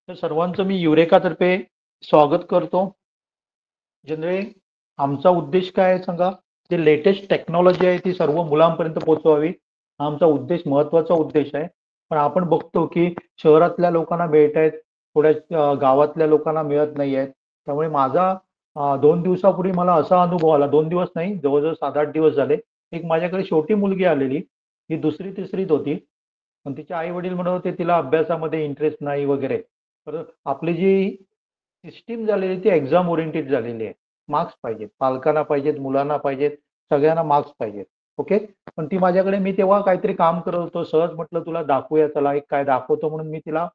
तर सर्वांचं मी युरेकातर्फे स्वागत करतो. जनरली आमचा उद्देश काय आहे सांगा? जे लेटेस्ट टेक्नॉलॉजी आहे ती सर्व मुलांपर्यंत पोहोचवावी, हा आमचा उद्देश, महत्त्वाचा उद्देश आहे. पण आपण बघतो की शहरातल्या लोकांना मिळत आहेत, थोड्या गावातल्या लोकांना मिळत नाही आहेत. त्यामुळे माझा 2 दिवसापूर्वी मला असा अनुभव आला, 2 दिवस नाही, जवळ-जवळ 7-8 दिवस झाले. एक माझ्याकडे छोटी मुलगी आलेली, ती 2री-तिसरीत होती. पण तिचे आई-वडील म्हणत होते तिला अभ्यासामध्ये इंटरेस्ट नाही वगैरे. तर आपली जी सिस्टम झालेली ती एक्झाम ओरिएंटेड झालेली आहे. मार्क्स पाहिजेत, पालकांना पाहिजेत, मुलांना पाहिजेत, सगळ्यांना मार्क्स पाहिजेत. ओके. पण ती माझ्याकडे, मी तेव्हा काहीतरी काम करत होतो, सहज म्हटलं तुला दाखवूया, चला एक काय दाखवतो म्हणून मी तिला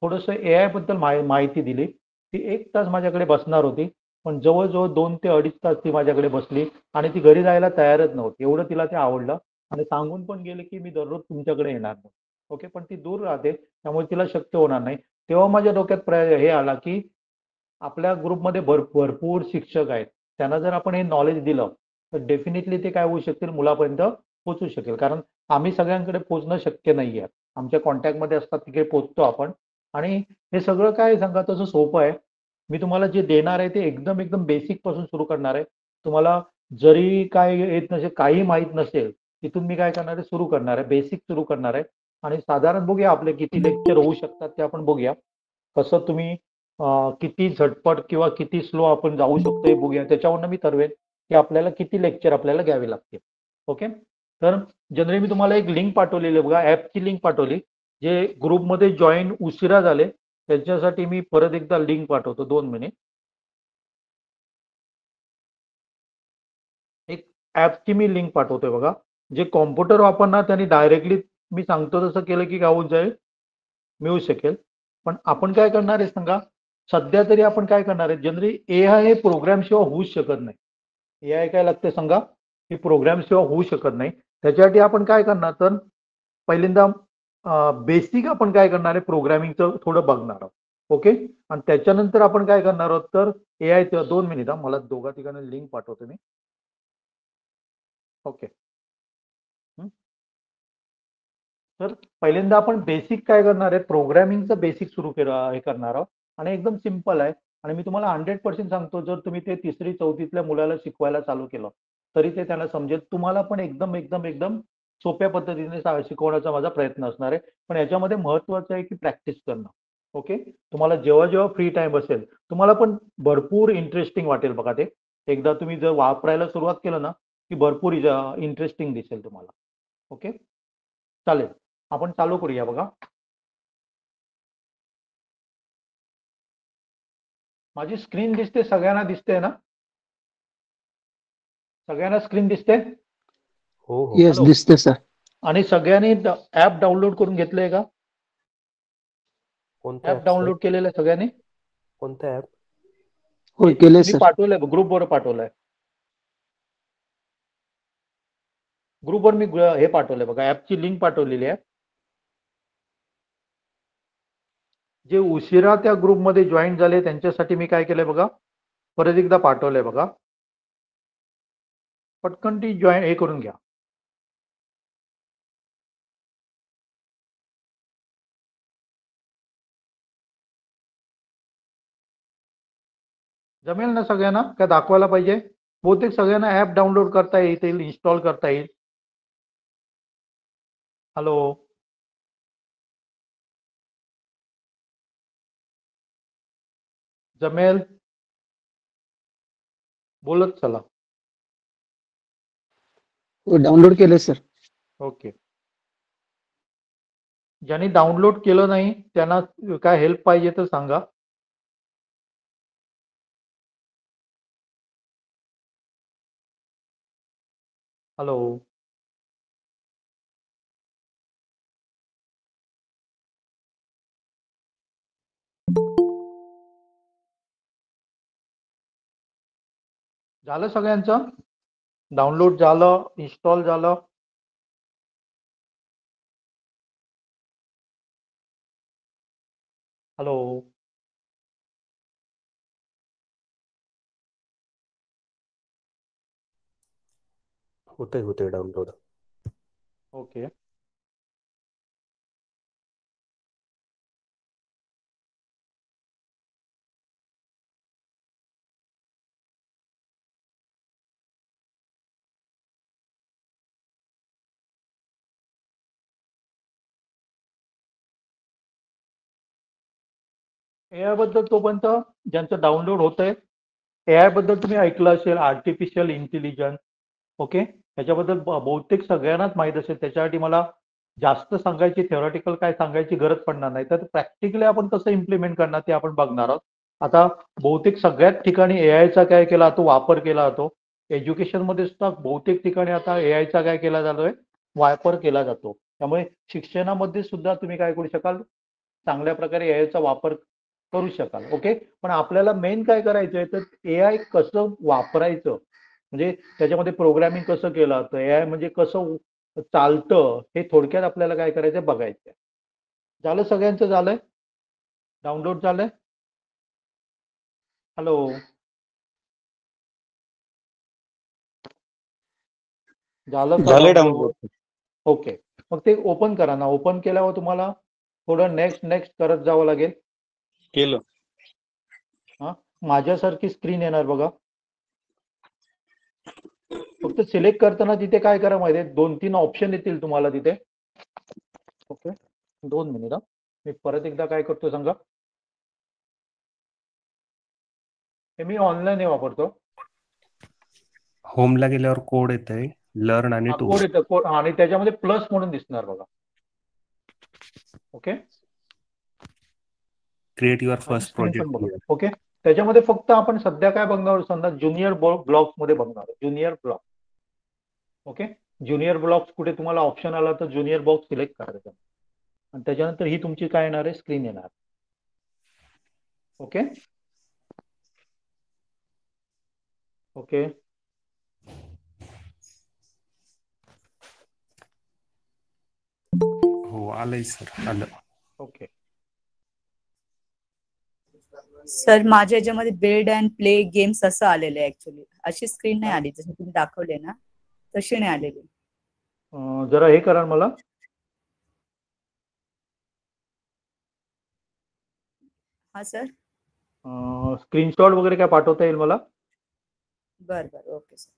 थोडंसं एआय बद्दल माहिती दिली. ती 1 तास माझ्याकडे बसणार होती. पण जवळ-जवळ 2 ते अडीच तास ती माझ्याकडे बसली आणि ती घरी जायला तयारच नव्हती. एवढं तिला ते आवडलं आणि सांगून पण गेले, की मी दररोज तुमच्याकडे येणार नाही. ओके. पण ती दूर राहते, त्यामुळे तिला शक्य होणार नाही. तेव्हा माझ्या डोक्यात हे आला, की आपल्या ग्रुपमध्ये भरपूर शिक्षक आहेत. त्यांना जर आपण हे नॉलेज दिलं, तर डेफिनेटली ते काय होऊ शकतील, मुलापर्यंत पोहोचू शकेल. कारण आम्ही सगळ्यांकडे पोहोचणं शक्य नाहीये. आमच्या कॉन्टॅक्टमध्ये असतात तिकडे पोहोचतो आपण. आणि हे सगळं काय सांगा तसं सोपं आहे. मी तुम्हाला जे देणार आहे ते एकदम एकदम बेसिक पासून सुरू करणार आहे. तुम्हाला जरी काय येत नसेल, काही माहीत नसेल, तिथून मी काय करणार आहे, सुरू करणार आहे. बेसिक सुरू करणार आहे. आणि साधारण बघूया आपले किती लेक्चर होऊ शकतात ते आपण बघूया. कसं तुम्ही किती झटपट किंवा किती स्लो आपण जाऊ शकतो हे बघूया. त्याच्यावरनं मी ठरवेन की आपल्याला किती लेक्चर आपल्याला घ्यावे लागतील. ओके. तर जनरली मी तुम्हाला एक लिंक पाठवलेली आहे बघा, ॲपची लिंक पाठवली. जे ग्रुपमध्ये जॉईन उशिरा झाले त्यांच्यासाठी मी परत एकदा लिंक पाठवतो, 2 मिनिट. एक ॲपची मी लिंक पाठवतोय बघा. जे कॉम्प्युटर वापरणार त्यांनी डायरेक्टली मी सांगतो तसं केलं की काय होऊन जाईल, मिळू शकेल. पण आपण काय करणार आहे सांगा? सध्या तरी आपण काय करणार आहे, जनरली एआय हे प्रोग्रामशिवाय होऊच शकत नाही. एआय काय लागते सांगा? हे प्रोग्रामशिवाय होऊ शकत नाही. त्याच्यासाठी आपण काय करणार, तर पहिल्यांदा बेसिक आपण काय करणार आहे, प्रोग्रामिंगचं थोडं बघणार आहोत. ओके. आणि त्याच्यानंतर आपण काय करणार आहोत, तर एआयचं 2 मिनिट हां, मला दोघा तिघांना लिंक पाठवतो मी. ओके. हं. तर पहिल्यांदा आपण बेसिक काय करणार आहे, प्रोग्रामिंगचं बेसिक सुरू केलं हे करणार आहोत. आणि एकदम सिंपल आहे. आणि मी तुम्हाला 100% सांगतो, जर तुम्ही ते 3री-4थीतल्या मुलाला शिकवायला चालू केलं, तरी ते त्यांना समजेल. तुम्हाला पण एकदम एकदम एकदम सोप्या पद्धतीने शिकवण्याचा माझा प्रयत्न असणार आहे. पण याच्यामध्ये महत्त्वाचं आहे की प्रॅक्टिस करणं. ओके. तुम्हाला जेव्हा जेव्हा फ्री टाइम असेल, तुम्हाला पण भरपूर इंटरेस्टिंग वाटेल बघा ते. एकदा तुम्ही जर वापरायला सुरुवात केलं ना, की भरपूर इंटरेस्टिंग दिसेल तुम्हाला. ओके. चालेल. आपण चालू करूया बघा. माझी स्क्रीन दिसते, सगळ्यांना दिसते ना? सगळ्यांना स्क्रीन दिसते? हो हो. Yes, hello. दिसते सर. आणि सगळ्यांनी ॲप डाउनलोड करून घेतलंय का? कोणतं ॲप ॲप सर? डाउनलोड केलेलं आहे सगळ्यांनी? कोणतं ॲप? हो, केले मी सर. पाठवलंय, ग्रुपवर पाठवलंय. ग्रुपवर मी हे पाठवलंय बघा, ॲपची लिंक पाठवलेली आहे. जे उशिरा त्या ग्रुपमध्ये जॉईन झाले त्यांच्यासाठी मी काय केलंय बघा, परत एकदा पाठवलंय बघा. पटकन ती जॉईन हे करून घ्या. जमेल ना सगळ्यांना? काय दाखवायला पाहिजे? बहुतेक सगळ्यांना ॲप डाउनलोड करता येईल, इन्स्टॉल करता येईल. हॅलो. जमेल? बोलत चला. हो, डाउनलोड केले सर. ओके. ज्यांनी डाउनलोड केलं नाही त्यांना काय हेल्प पाहिजे तर सांगा. हॅलो. झालं सगळ्यांचं? डाउनलोड झालं, इन्स्टॉल झालं? हॅलो. होतंय डाउनलोड. ओके. एआय बद्दल तोपर्यंत ज्यांचं डाउनलोड होतंय, एआय बद्दल तुम्ही ऐकलं असेल, आर्टिफिशियल इंटेलिजन्स. ओके, त्याच्याबद्दल बहुतेक सगळ्यांनाच माहित असेल. त्याच्यासाठी मला जास्त सांगायची, थेरॉटिकल काय सांगायची गरज पडणार नाही. तर प्रॅक्टिकली आपण कसं इम्प्लिमेंट करणार ते आपण बघणार आहोत. आता बहुतेक सगळ्याच ठिकाणी एआयचा काय केला जातो, वापर केला जातो. एज्युकेशनमध्ये सुद्धा बहुतेक ठिकाणी आता एआयचा काय केला जातोय, वापर केला जातो. त्यामुळे शिक्षणामध्ये सुद्धा तुम्ही काय करू शकाल, चांगल्या प्रकारे एआयचा वापर करू शकाल. ओके, पण आपल्याला मेन काय करायचं आहे, तर एआय कसं वापरायचं, म्हणजे त्याच्यामध्ये प्रोग्रामिंग कसं केलं जातं, एआय म्हणजे कसं चालतं, हे थोडक्यात आपल्याला काय करायचं बघायचं. झालं, सगळ्यांचं झालंय, डाउनलोड झालंय. हॅलो, झालं का झालंय डाउनलोड? डाउनलोड. ओके, मग ते ओपन करा ना. ओपन केल्यावर तुम्हाला थोडं नेक्स्ट नेक्स्ट करत जावं लागेल. केलं. माझ्यासारखी स्क्रीन येणार बघा. फक्त सिलेक्ट करताना तिथे काय करा माहिती आहे, 2-3 ऑप्शन येतील तुम्हाला तिथे. Okay, 2 minute. मी परत एकदा काय करतो सांगा. हे मी ऑनलाईन हे वापरतो. होमला गेल्यावर कोड येतंय, लर्न आणि कोड टूल्स. येतं, कोड, आणि त्याच्यामध्ये प्लस म्हणून दिसणार बघा. ओके, क्रिएट युअर आणि फर्स्ट स्क्रीन पण प्रोजेक्ट बघा. हिअर. ओके, त्याच्यामध्ये फक्त आपण सध्या काय बघणार, समजा ज्युनियर ब्लॉक्स मध्ये बघणार, junior block. Okay, junior blocks कुठे तुम्हाला ऑप्शन आला तर ज्युनियर बॉक्स सिलेक्ट करायचा, आणि त्याच्यानंतर ही तुमची काय येणार आहे, स्क्रीन येणार. ओके ओके, हो, आलंय सर, आलं. ओके. सर माझ्या याच्यामध्ये बेड अँड प्ले गेम्स असं आलेलं आहे. ऍक्च्युली अशी स्क्रीन नाही आली जशी तुम्ही दाखवले ना, तशी नाही आलेली. जरा हे करा मला. हा सर, स्क्रीनशॉट वगैरे काय पाठवता येईल मला, बर बर, ओके सर.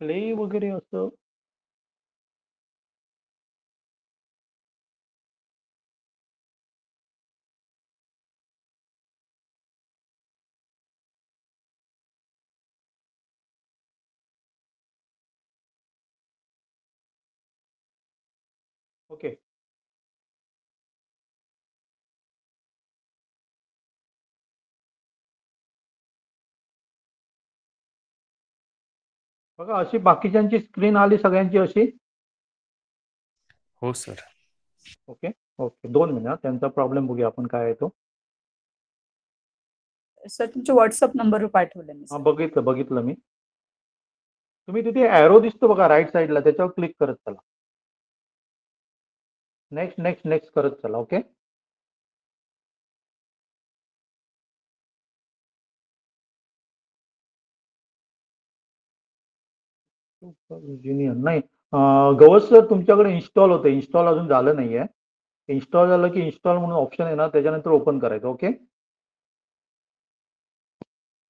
प्ले वगैरे असं. ओके, बघा अशी बाकीच्यांची स्क्रीन आली सगळ्यांची अशी. हो सर. Okay okay, 2 minute. त्यांचा प्रॉब्लेम बघूया आपण काय आहे तो. सर तुमच्या व्हॉट्सअप नंबरवर पाठवलं मी हा, सर. बघितलं मी. तुम्ही तिथे एरो दिसतो बघा राईट साईडला, त्याच्यावर क्लिक करत चला. नेक्स्ट नेक्स्ट नेक्स्ट करत चला. ओके, युनियन नाही. गवस सर तुमच्याकडे इन्स्टॉल होतं, इन्स्टॉल अजून झालं नाहीये. इन्स्टॉल झालं की इन्स्टॉल म्हणून ऑप्शन आहे ना, त्याच्यानंतर ओपन करायचं. ओके,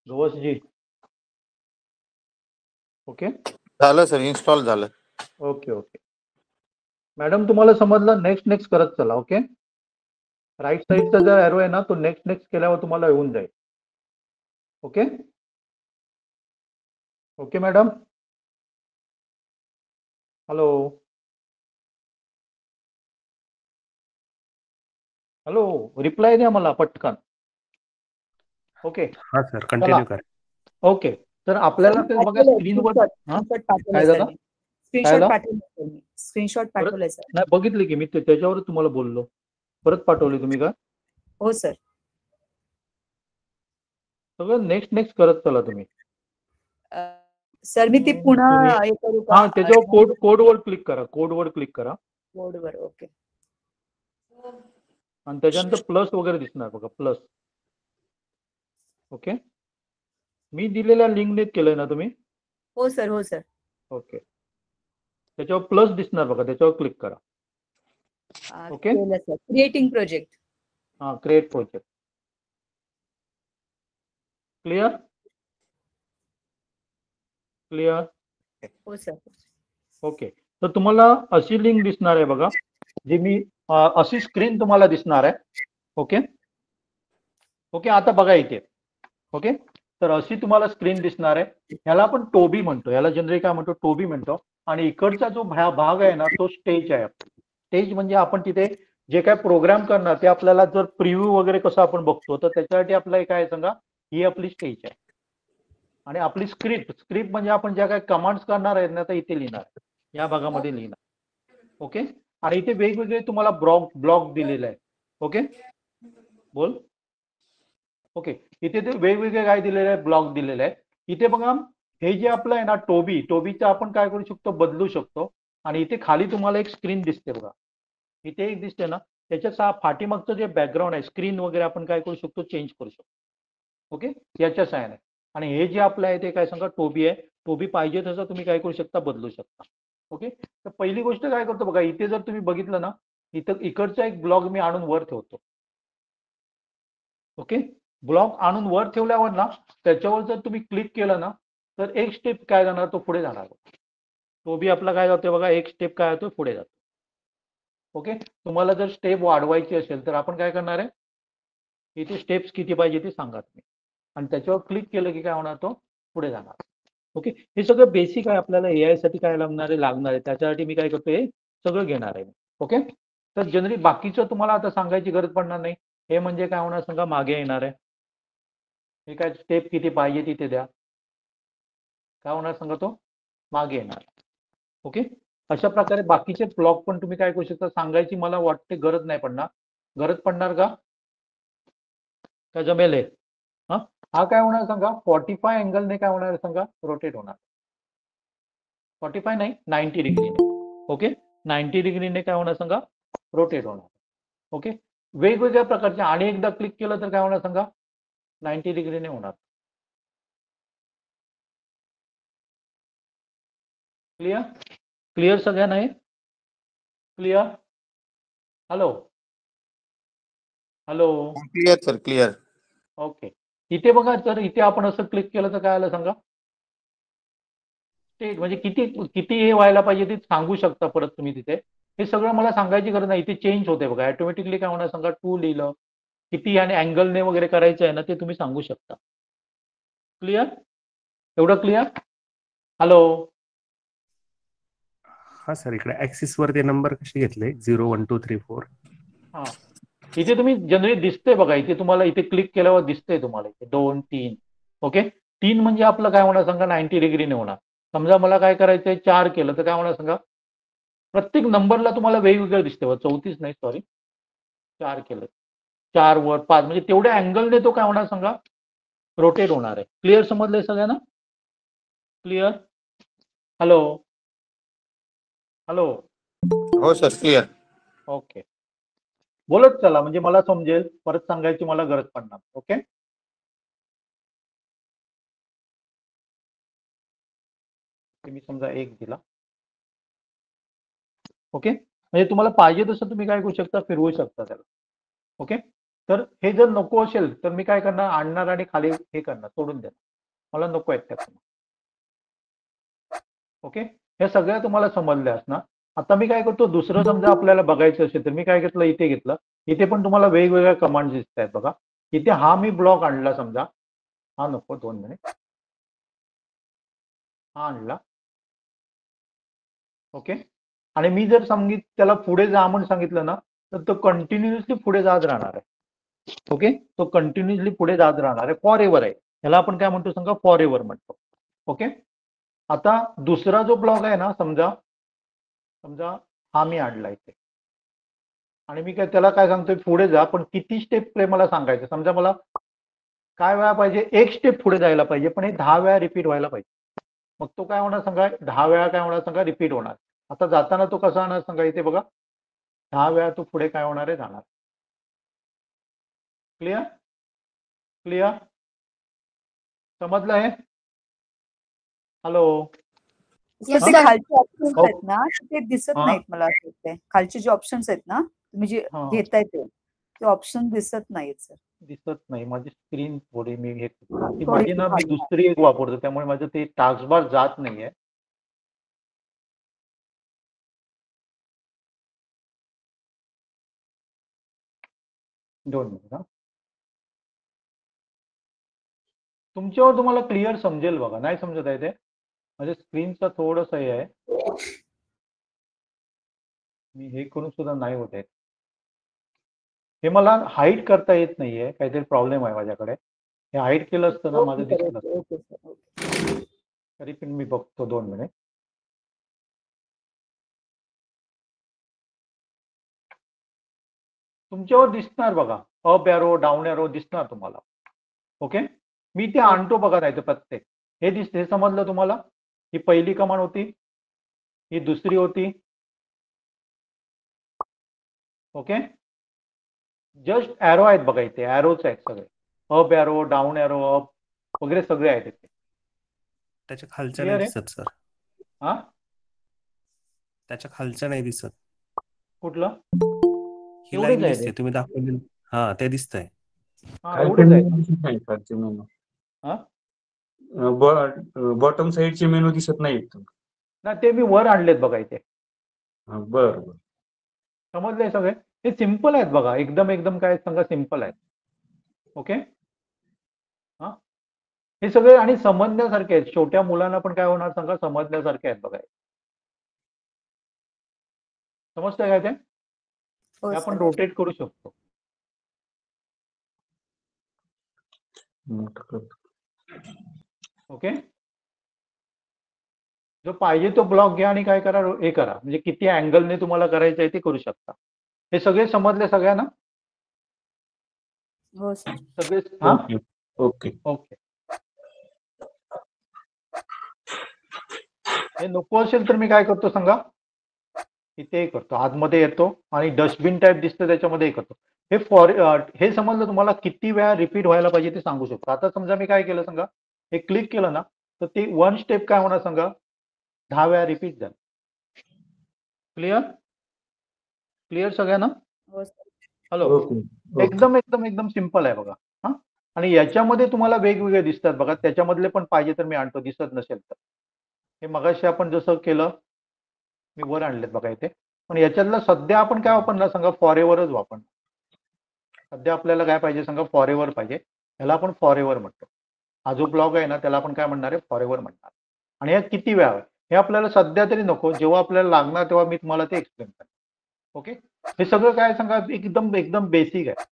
गवस जी. ओके झालं सर, इन्स्टॉल झालं. ओके ओके, मॅडम तुम्हाला समजलं. नेक्स्ट नेक्स्ट करत चला. ओके, राईट साईडचा जो एरो आहे ना, तो नेक्स्ट नेक्स्ट केल्यावर तुम्हाला येऊन जाईल. Okay okay madam. Hello hello, reply द्या मला पटकन. ओके हा सर, कंटिन्यू करा. ओके, तर आपल्याला ते बघा स्क्रीनवर. काय झालं? स्क्रीनशॉट पाठवलं मी. स्क्रीनशॉट परत पाठवलंय सर. नाही बघितली की मी, त्याच्यावर तुम्हाला बोललो. परत पाठवली तुम्ही का? हो सर. सगळं नेक्स्ट नेक्स्ट करत चला तुम्ही. सर मी ती पुन्हा हे करू का? हा, त्याच्यावर कोडवर क्लिक करा. कोडवर क्लिक करा, कोडवर. ओके, आणि त्याच्यानंतर प्लस वगैरे दिसणार बघा, प्लस. ओके, मी दिलेल्या लिंकने केलंय ना तुम्ही? हो सर, हो सर. ओके, त्याच्यावर प्लस दिसणार बघा, त्याच्यावर क्लिक करा. ओके, केलं सर. Creating project. हा, क्रिएट प्रोजेक्ट. Clear clear. हो सर. ओके, तर तुम्हाला अशी लिंक दिसणार आहे बघा, जी मी अशी स्क्रीन तुम्हाला दिसणार आहे. ओके, ओके, आता बघा इथे. ओके, तर अशी तुम्हाला स्क्रीन दिसणार आहे. ह्याला आपण टोबी म्हणतो, याला जनरली काय म्हणतो, टोबी म्हणतो. आणि इकडचा जो भाग आहे ना तो स्टेज आहे. स्टेज म्हणजे आपण तिथे जे काय प्रोग्राम करणार ते आपल्याला जर प्रिव्ह्यू वगैरे कसं आपण बघतो तर त्याच्यासाठी आपल्याला काय सांगा, ही आपली स्टेज आहे. आणि आपली स्क्रिप्ट म्हणजे आपण ज्या काही कमांड्स करणार आहेत ना तर इथे लिहिणार, या भागामध्ये लिहिणार. ओके, आणि इथे वेगवेगळे तुम्हाला ब्लॉक दिलेले आहे. ओके, बोल. ओके, इथे ते वेगवेगळे काय दिलेले आहे, ब्लॉक दिलेले आहे. इथे बघा, हे जे आपलं आहे ना टोबीचं आपण काय करू शकतो, बदलू शकतो. आणि इथे खाली तुम्हाला एक स्क्रीन दिसते बघा, इथे एक दिसते ना, त्याच्या पाठीमागचं जे बॅकग्राऊंड आहे स्क्रीन वगैरे आपण काय करू शकतो, चेंज करू शकतो. ओके, याच्या साहाय्याने. आणि हे जे आपलं आहे ते काय सांगा, टोबी आहे. टोबी पाहिजे तसं तुम्ही काय करू शकता, बदलू शकता. ओके, तर पहिली गोष्ट काय करतो बघा, इथे जर तुम्ही बघितलं ना, इथं इकडचा एक ब्लॉक मी आणून वर ठेवतो. ओके, ब्लॉक आणून वर ठेवल्यावर ना त्याच्यावर जर तुम्ही क्लिक केलं ना तर एक स्टेप काय जाणार, तो पुढे जाणार. टोबी आपला काय जातोय बघा, एक स्टेप काय होतो, पुढे जातो. ओके, तुम्हाला जर स्टेप वाढवायची असेल तर आपण काय करणार आहे, इथे स्टेप्स किती पाहिजे ते सांगा तुम्ही, आणि त्याच्यावर क्लिक केलं की काय होणार, तो पुढे जाणार. ओके, हे सगळं बेसिक आहे. आपल्याला AI साठी काय लागणार आहे, त्याच्यासाठी मी काय करतोय, हे सगळं घेणार आहे. ओके, तर जनरली बाकीचं तुम्हाला आता सांगायची गरज पडणार नाही. हे म्हणजे काय होणार सांगा, मागे येणार आहे. हे काय स्टेप किती पाहिजे तिथे द्या, काय होणार सांगा, तो मागे येणार. ओके, अशा प्रकारे बाकीचे ब्लॉक पण तुम्ही काय करू शकता, सांगायची मला वाटते गरज नाही पडणार. गरज पडणार का जमेल हे? हा काय होणार सांगा, 45 अँगलने काय होणार सांगा, रोटेट होणार. 45 नाही, 90 डिग्रीने. ओके, 90 डिग्रीने काय होणार सांगा, रोटेट होणार. ओके, वेगवेगळ्या प्रकारच्या. आणि एकदा क्लिक केलं तर काय होणार सांगा, 90 डिग्रीने होणार. क्लिअर? क्लिअर सगळ्यांना आहे? Clear? Hello hello. Clear sir, clear. Okay, इथे बघा, तर इथे आपण असं क्लिक केलं तर काय आलं सांगा, स्टेट म्हणजे किती किती हे व्हायला पाहिजे ते सांगू शकता परत तुम्ही तिथे. हे सगळं मला सांगायची गरज नाही, इथे चेंज होते बघा ऑटोमॅटिकली. काय होणार सांगा, 2 लिहिलं, किती आणि अँगलने वगैरे करायचं आहे ना ते तुम्ही सांगू शकता. क्लिअर? एवढं क्लिअर? हॅलो. हा सर, इकडे ऍक्सिस वर ते नंबर कसे घेतले, 0 1 2 3 4. हा, इथे तुम्ही जनरली दिसते बघा, इथे तुम्हाला इथे क्लिक केल्यावर दिसते तुम्हाला इथे 2 3. ओके, 3 म्हणजे आपलं काय होणार सांगा, 90 डिग्रीने होणार. समजा मला काय करायचंय, 4 केलं तर काय होणार सांगा, प्रत्येक नंबरला तुम्हाला वेगवेगळं दिसते. 34 नाही, सॉरी, 4 केलं, 4 वर 5 म्हणजे तेवढ्या अँगलने तो काय होणार सांगा, रोटेट होणार आहे. क्लिअर समजलंय सगळ्यांना? क्लिअर? Hello hello. हो सर, क्लिअर. ओके, बोलत चला म्हणजे मला समजेल, परत सांगायची मला गरज पडणार. ओके, मी समजा 1 दिला. ओके, म्हणजे तुम्हाला पाहिजे तसं तुम्ही काय करू शकता, फिरवू शकता त्याला. ओके, तर हे जर नको असेल तर मी काय करणार, आणणार आणि खाली हे करणार, सोडून देणार, मला नको आहेत त्या. ओके, हे सगळ्या तुम्हाला समजल्या असणार. आता मी काय करतो, दुसरं समजा आपल्याला बघायचं असेल तर मी काय घेतलं, इथे घेतलं. इथे पण तुम्हाला वेगवेगळ्या कमांड दिसत आहेत बघा. इथे हा मी ब्लॉक आणला समजा, हा नको, 2 मिनिट, हा आणला. ओके, आणि मी जर त्याला पुढे जा म्हणून सांगितलं ना तर तो कंटिन्युअसली पुढे जात राहणार आहे. ओके, तो कंटिन्युअसली पुढे जात राहणार आहे, फॉर एव्हर आहे. ह्याला आपण काय म्हणतो सांगा, फॉर एव्हर म्हणतो. ओके, आता दुसरा जो ब्लॉक आहे ना, समजा समजा हा मी आणला इथे, आणि मी काय त्याला काय सांगतोय, पुढे जा, पण किती स्टेप मला सांगायचं. समजा मला काय वेळा पाहिजे, एक स्टेप पुढे जायला पाहिजे, पण हे 10 वेळा रिपीट व्हायला पाहिजे. मग तो काय होणार सांगा, 10 वेळा काय होणार सांगा, रिपीट होणार. आता जाताना तो कसा होणार सांगा, इथे बघा, 10 वेळा तो पुढे काय होणार आहे, जाणार. क्लिअर? क्लिअर? समजलं आहे? हॅलो. तर ते खालचे ऑप्शन्स आहेत ना ते दिसत हा. नाहीत मला असं वाटतंय. खालचे जे ऑप्शन्स आहेत ना तुम्ही जे हा. घेताय ते ऑप्शन दिसत नाहीत सर. दिसत नाही, माझी स्क्रीन थोडी मी हे करतो. ती थोडी माझी ना, मी खाली आहे. दुसरी एक वापरतो त्यामुळे माझं ते टास्कबार जात नाहीये. 2 मिनिट. तुमच्यावर तुम्हाला क्लिअर समजेल बघा. नाही समजत आहे ते म्हणजे स्क्रीनचा थोडंसं हे आहे. मी हे करून सुद्धा नाही होत आहे. हे मला हाईड करता येत नाहीये. काहीतरी प्रॉब्लेम आहे माझ्याकडे. हे हाईड केलं असतं ना माझं ओके सर, दिसलं असतं. Okay sir, okay. तरी पण मी बघतो 2 मिनिट. तुमच्यावर दिसणार बघा. अप एरो, डाऊन एरो दिसणार तुम्हाला. ओके. मी ते आणतो बघा नाही तर प्रत्येक. हे समजलं तुम्हाला? ही पहिली कमांड होती. ही दुसरी होती. ओके. जस्ट एरो आहेत बघा इथे. एरोच आहेत सगळे. Up arrow, down arrow, up वगैरे सगळे आहेत इथे. त्याच्या खालच्या Clear नाही आहे? दिसत सर. हा? त्याच्या खालच्या नाही दिसत. कुठलं? ही एवढंच लाईन आहे दिसते ते. तुम्ही दाखवली. हा ते दिसतंय. हा एवढंच आहे. दिसत नाही खालचे मेनू. हा? बॉटम साईडचे मेनू दिसत नाहीत. ना ते मी वर आणलेत बघा इथे. बरं बरं. समजलंय सगळे? हे सिंपल आहेत बघा. एकदम काय सांगा सिंपल आहेत. ओके. हा हे सगळे आणि समजण्यासारखे आहेत. छोट्या मुलांना पण काय होणार सांगा समजण्यासारखे आहेत बघा. समजतंय काय ते? हो हे आपण सर. रोटेट करू शकतो. मोठं करतो. ओके. जो पाहिजे तो ब्लॉक घ्या आणि काय करा हे करा. म्हणजे किती अँगलने तुम्हाला करायचं आहे ते करू शकता. हे सगळे समजले सगळ्यांना? हो सर. सगळे हा ओके ओके. ओके. हे नको असेल तर मी काय करतो सांगा इथे करतो. आतमध्ये येतो आणि डस्टबिन टाईप दिसतं त्याच्यामध्ये हे करतो. हे समजलं तुम्हाला किती वेळा रिपीट व्हायला पाहिजे ते सांगू शकतो. आता समजा मी काय केलं सांगा हे क्लिक केलं ना तर ते 1 स्टेप काय होणार सांगा 10 वेळा रिपीट झालं. क्लिअर? क्लिअर सगळ्यांना? हो सर. हॅलो. ओके. एकदम सिंपल आहे बघा. हा आणि याच्यामध्ये तुम्हाला वेगवेगळे दिसतात बघा. त्याच्यामधले पण पाहिजे तर मी आणतो दिसत नसेल तर. हे मगाशी आपण जसं केलं मी वर आणलेत बघा इथे. पण याच्यातलं सध्या आपण काय वापरणार सांगा फॉरएव्हरच वापरणार. सध्या आपल्याला काय पाहिजे सांगा फॉरएव्हर पाहिजे. ह्याला आपण फॉरएव्हर म्हणतो. हा जो ब्लॉग आहे ना त्याला आपण काय म्हणणार आहे फॉरएव्हर म्हणणार. आणि यात किती वेळा हे आपल्याला सध्या तरी नको. जेव्हा आपल्याला लागणार तेव्हा मी तुम्हाला ते एक्सप्लेन करेन. ओके. हे सगळं काय सांगा एकदम बेसिक आहे.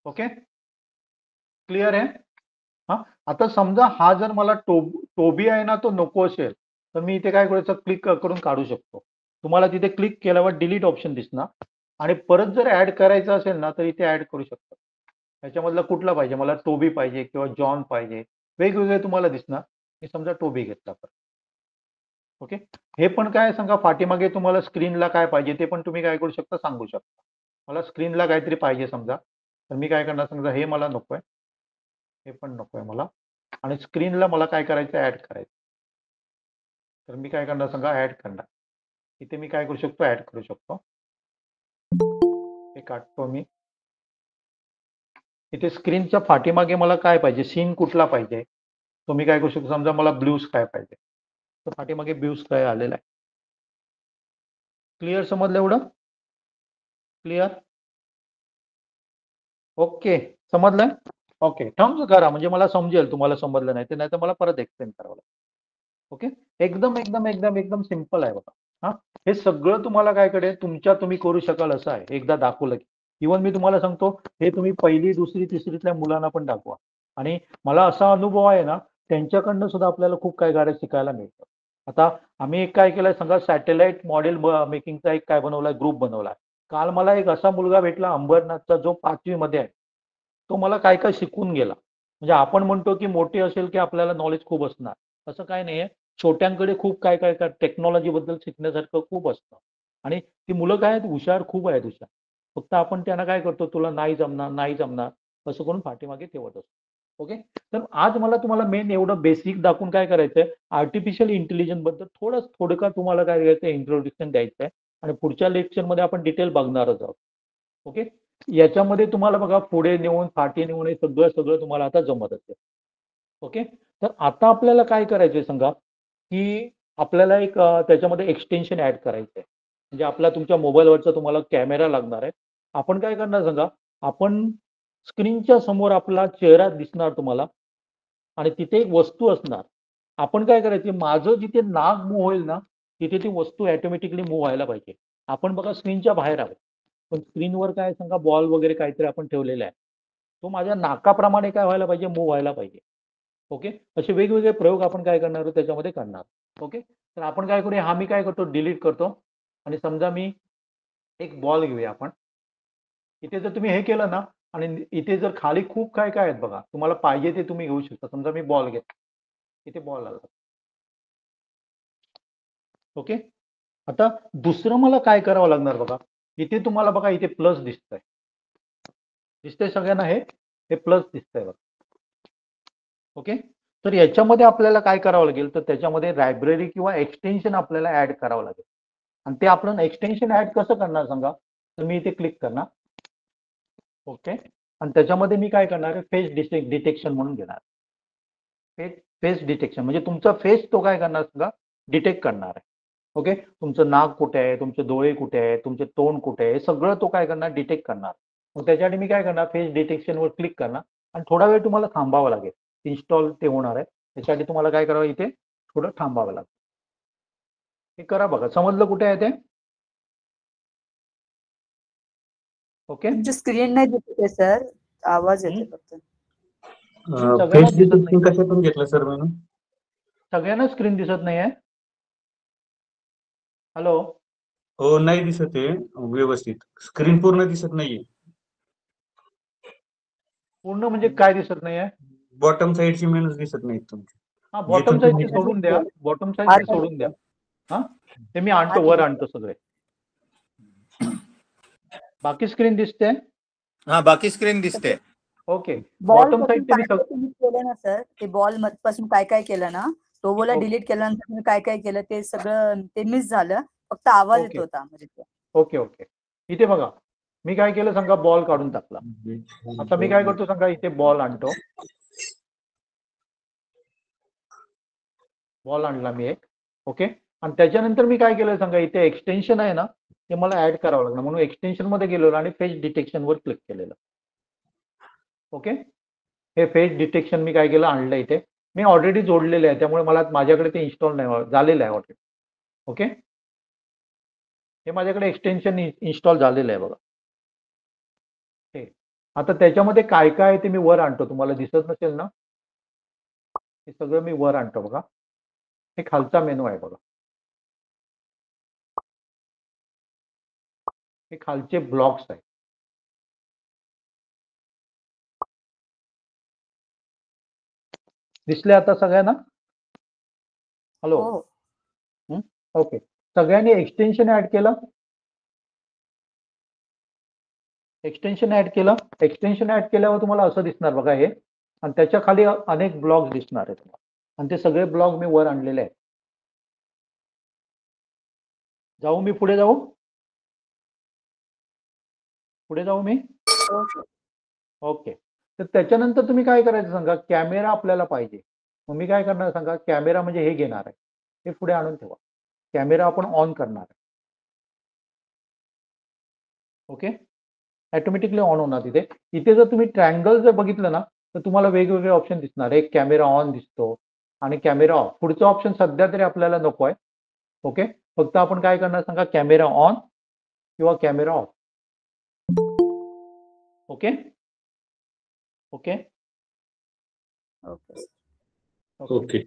ओके. क्लिअर आहे? हा आता समजा हा जर मला टोबी आहे ना तो नको असेल तर मी इथे काय करायचं क्लिक करून काढू शकतो. तुम्हाला तिथे क्लिक केल्यावर डिलीट ऑप्शन दिसणार आणि परत जर ऍड करायचं असेल ना तर इथे ऍड करू शकतो. त्याच्यामधला कुठला पाहिजे मला टोबी पाहिजे किंवा जॉन पाहिजे वेगवेगळे तुम्हाला दिसणार. मी समजा टोबी घेतला तर ओके. हे पण काय सांगा पाठीमागे तुम्हाला स्क्रीनला काय पाहिजे ते पण तुम्ही काय करू शकता सांगू शकता. मला स्क्रीनला काहीतरी पाहिजे समजा तर मी काय करणार समजा हे मला नकोय हे पण नकोय मला आणि स्क्रीनला मला काय करायचं ऍड करायचं तर मी काय करणार सांगा ऍड करणार. इथे मी काय करू शकतो ऍड करू शकतो. हे काढतो मी. इथे स्क्रीनच्या पाठीमागे मला काय पाहिजे सीन कुठला पाहिजे तो मी काय करू शकतो समजा मला ब्लू स्काय पाहिजे तर पाठीमागे ब्लू स्काय आलेला आहे. क्लिअर समजलं एवढं? क्लिअर? ओके. समजलंय? ओके. थम्स करा म्हणजे मला समजेल तुम्हाला समजलं नाही तर मला परत एक्सप्लेन करावं लागेल. ओके. एकदम सिंपल आहे बघा. हा हे सगळं तुम्हाला काय कळेल तुम्ही करू शकाल असं आहे. एकदा दाखवलं की इव्हन मी तुम्हाला सांगतो हे तुम्ही पहिली दुसरी तिसरीतल्या मुलांना पण दाखवा आणि मला असा अनुभव आहे ना त्यांच्याकडनं सुद्धा आपल्याला खूप काय गाड्या शिकायला मिळतं. आता आम्ही एक काय केलंय सांगा सॅटेलाइट मॉडेल मेकिंगचा एक काय बनवलाय ग्रुप बनवलाय. काल मला एक असा मुलगा भेटला अंबरनाथचा जो 5वी मध्ये आहे. तो मला काय काय शिकून गेला. म्हणजे आपण म्हणतो की मोठे असेल की आपल्याला नॉलेज खूप असणार असं काय नाहीये. छोट्यांकडे खूप काय टेक्नॉलॉजी बद्दल शिकण्यासारखं खूप असतं आणि ती मुलं काय आहेत हुशार खूप आहेत हुशार. फक्त आपण त्यांना काय करतो तुला नाही जमणार असं करून पाठीमागे ठेवत असतो. ओके. तर आज मला तुम्हाला मेन एवढं बेसिक दाखवून काय करायचंय आर्टिफिशियल इंटेलिजन्स बद्दल थोडं तुम्हाला काय करायचं इंट्रोडक्शन द्यायचं आहे आणि पुढच्या लेक्चरमध्ये आपण डिटेल बघणारच आहोत. ओके. याच्यामध्ये तुम्हाला बघा पुढे नेऊन पाठी नेऊन हे सगळं तुम्हाला आता जमत असेल. ओके. तर आता आपल्याला काय करायचंय सांगा की आपल्याला एक त्याच्यामध्ये एक्सटेन्शन ऍड करायचं आहे. म्हणजे आपला तुमच्या मोबाईलवरचा तुम्हाला कॅमेरा लागणार आहे. आपण काय करणार सांगा आपण स्क्रीनच्या समोर आपला चेहरा दिसणार तुम्हाला आणि तिथे एक वस्तू असणार. आपण काय करायचे, माझं जिथे नाक मूव्ह होईल ना तिथे ती वस्तू ऑटोमॅटिकली मूव्ह व्हायला पाहिजे. आपण बघा स्क्रीनच्या बाहेर आहोत, पण स्क्रीनवर काय सांगा बॉल वगैरे काहीतरी आपण ठेवलेला आहे, तो माझ्या नाकाप्रमाणे काय व्हायला पाहिजे, मूव्ह व्हायला पाहिजे. ओके, असे वेगवेगळे प्रयोग आपण काय करणार आहोत त्याच्यामध्ये करणार. ओके, तर आपण काय करूया, हा मी काय करतो डिलीट करतो आणि समजा मी एक बॉल घेऊया आपण. इथे जर तुम्ही हे केलं ना आणि इथे जर खाली खूप काय काय आहेत बघा, तुम्हाला पाहिजे ते तुम्ही घेऊ शकता. समजा मी बॉल घेतला, इथे बॉल आला. ओके, आता दुसरं मला काय करावं लागणार बघा, इथे तुम्हाला बघा इथे प्लस दिसतंय, दिसतंय सगळ्यांना हे प्लस दिसतंय बघा. ओके, तर याच्यामध्ये आपल्याला काय करावं लागेल, तर त्याच्यामध्ये लायब्ररी किंवा एक्सटेन्शन आपल्याला ऍड करावं लागेल. आणि ते आपण एक्सटेन्शन ऍड कसं करणार सांगा, तर मी इथे क्लिक करणार. ओके, आणि त्याच्यामध्ये मी काय करणार आहे, फेस डिटेक्शन म्हणून घेणार. फेस डिटेक्शन म्हणजे तुमचा फेस तो काय करणार सांगा, डिटेक्ट करणार आहे. ओके, तुमचं नाक कुठे आहे, तुमचे डोळे कुठे आहे, तुमचे तोंड कुठे आहे, सगळं तो काय करणार, डिटेक्ट करणार. मग त्याच्यासाठी मी काय करणार, फेस डिटेक्शनवर क्लिक करणार आणि थोडा वेळ तुम्हाला थांबावं लागेल. इन्स्टॉल ते होणार आहे, त्याच्यासाठी तुम्हाला काय करावं, इथे थोडं थांबावं लागेल. हे करा बघा, समजलं कुठे आहे ते. ओके, तुमची स्क्रीन नाही दिसते सर, आवाज येते फक्त. फेस डिटेक्शन कशातून घेतलं सर मेनू? सगळ्यांना स्क्रीन दिसत नाहीये. हॅलो, हो, नाही दिसत आहे व्यवस्थित, स्क्रीन पूर्ण दिसत नाहीये. पूर्ण म्हणजे काय दिसत नाहीये? बॉटम साईडची मेनूज दिसत नाहीत तुमचे. हा, बॉटम साईडची सोडून द्या, बॉटम साईडची सोडून द्या. हा, ते मी आणतो, वर आणतो सगळे. बाकी स्क्रीन दिसते. हा, बाकी स्क्रीन दिसते. ओके, बॉल बॉटम साईड तुम्ही तुम्ही केलं ना सर, ते बॉल पासून काय काय केलं ना, तो बोला ओके. डिलीट केल्यानंतर तुम्ही काय काय केलं ते सगळं ते मिस झालं, फक्त आवाज ओके. येत होता म्हणजे ते. ओके ओके, इथे बघा मी काय केलं सांगा, बॉल काढून टाकला. आता मी काय करतो सांगा, इथे बॉल आणतो. बॉल आणला मी एक. ओके, आणि त्याच्यानंतर मी काय केलं सांगा, इथे एक्सटेन्शन आहे ना ते मला ऍड करावं लागणार, म्हणून एक्सटेन्शन मध्ये गेलेलो आणि फेस डिटेक्शन वर क्लिक केलेलं. ओके, हे फेस डिटेक्शन मी काय केलं, आणलं इथे. मी ऑलरेडी जोडलेले आहे, त्यामुळे मला माझ्याकडे ते इन्स्टॉल नाही झालेलं आहे ऑलरेडी. ओके, हे माझ्याकडे एक्सटेन्शन इन्स्टॉल झालेलं आहे बघा. हे आता त्याच्यामध्ये काय काय आहे ते मी वर आणतो, तुम्हाला दिसत नसेल ना, हे सगळं मी वर आणतो बघा. हे खालचा मेनू आहे बघा, हे खालचे ब्लॉक्स आहेत. दिसले आता सगळ्यांना? हॅलो, हो, ओके, सगळ्यांनी एक्सटेन्शन ऍड केलं. एक्सटेन्शन ऍड केलं. एक्सटेन्शन ऍड केल्यावर तुम्हाला असं दिसणार बघा हे, आणि त्याच्या खाली अनेक ब्लॉक दिसणार आहेत आणि ते सगळे ब्लॉक मी वर आणलेले आहेत. जाऊ मी पुढे जाऊ मी. ओके. ओके, तर त्याच्यानंतर तुम्ही काय करायचं सांगा, कॅमेरा आपल्याला पाहिजे. मग मी काय करणार सांगा, कॅमेरा म्हणजे हे घेणार आहे, हे पुढे आणून ठेवा. कॅमेरा आपण ऑन करणार आहे. ओके, ऑटोमॅटिकली ऑन होणार. तिथे इथे जर तुम्ही ट्रायंगल जर बघितलं ना तर तुम्हाला वेगवेगळे ऑप्शन दिसणार. एक कॅमेरा ऑन दिसतो आणि कॅमेरा ऑफ. पुढचा ऑप्शन सध्या तरी आपल्याला नको आहे. ओके, फक्त आपण काय करणार सांगा, कॅमेरा ऑन किंवा camera off. Okay okay okay. Okay.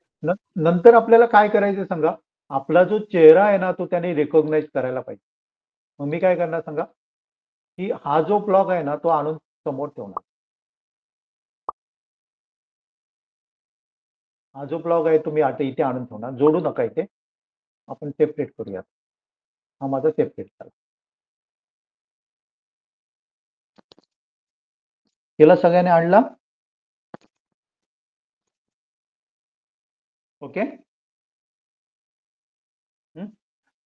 नंतर आपल्याला काय करायचं सांगा, आपला जो चेहरा आहे ना तो त्याने रेकॉग्नाइज करायला पाहिजे. मग मी काय करणार सांगा, की हा जो ब्लॉक आहे ना तो आणून समोर ठेवणार. हा जो ब्लॉक आहे तुम्ही आता इथे आणून ठेवणार, जोडू नका इथे, आपण सेपरेट करूया. हा माझा सेपरेट झाला. केला सगळ्यांनी, आणला. ओके,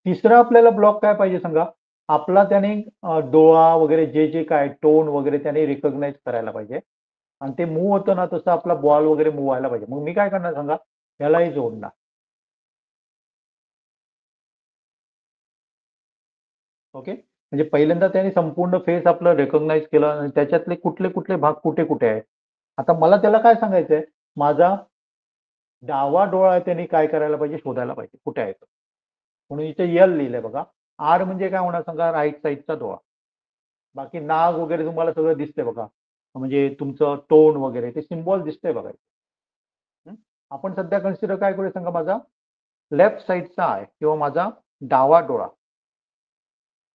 तिसरा आपल्याला ब्लॉक काय पाहिजे सांगा, आपला त्याने डोळा वगैरे जे जे काय टोन वगैरे त्याने रिकॉग्नाइज करायला पाहिजे आणि ते मूव्ह होतं ना तसं आपला बॉल वगैरे मूव्ह व्हायला पाहिजे. मग मी काय करणार सांगा, यालाही जोडणार. ओके, म्हणजे पहिल्यांदा त्याने संपूर्ण फेस आपलं रेकॉग्नाइज केलं आणि त्याच्यातले कुठले कुठले भाग कुठे कुठे आहेत. आता मला त्याला काय सांगायचंय, माझा डावा डोळा आहे त्यांनी काय करायला पाहिजे, शोधायला पाहिजे कुठे आहे तो. म्हणून इथे यल लिहिलंय बघा. आर म्हणजे काय होणार सांगा, राईट साईडचा डोळा. बाकी नाग वगैरे तुम्हाला सगळं दिसतंय बघा, म्हणजे तुमचं तोंड वगैरे ते सिम्बॉल दिसतंय बघा. आपण सध्या कन्सिडर काय करूया सांगा, माझा लेफ्ट साईडचा आहे किंवा माझा डावा डोळा.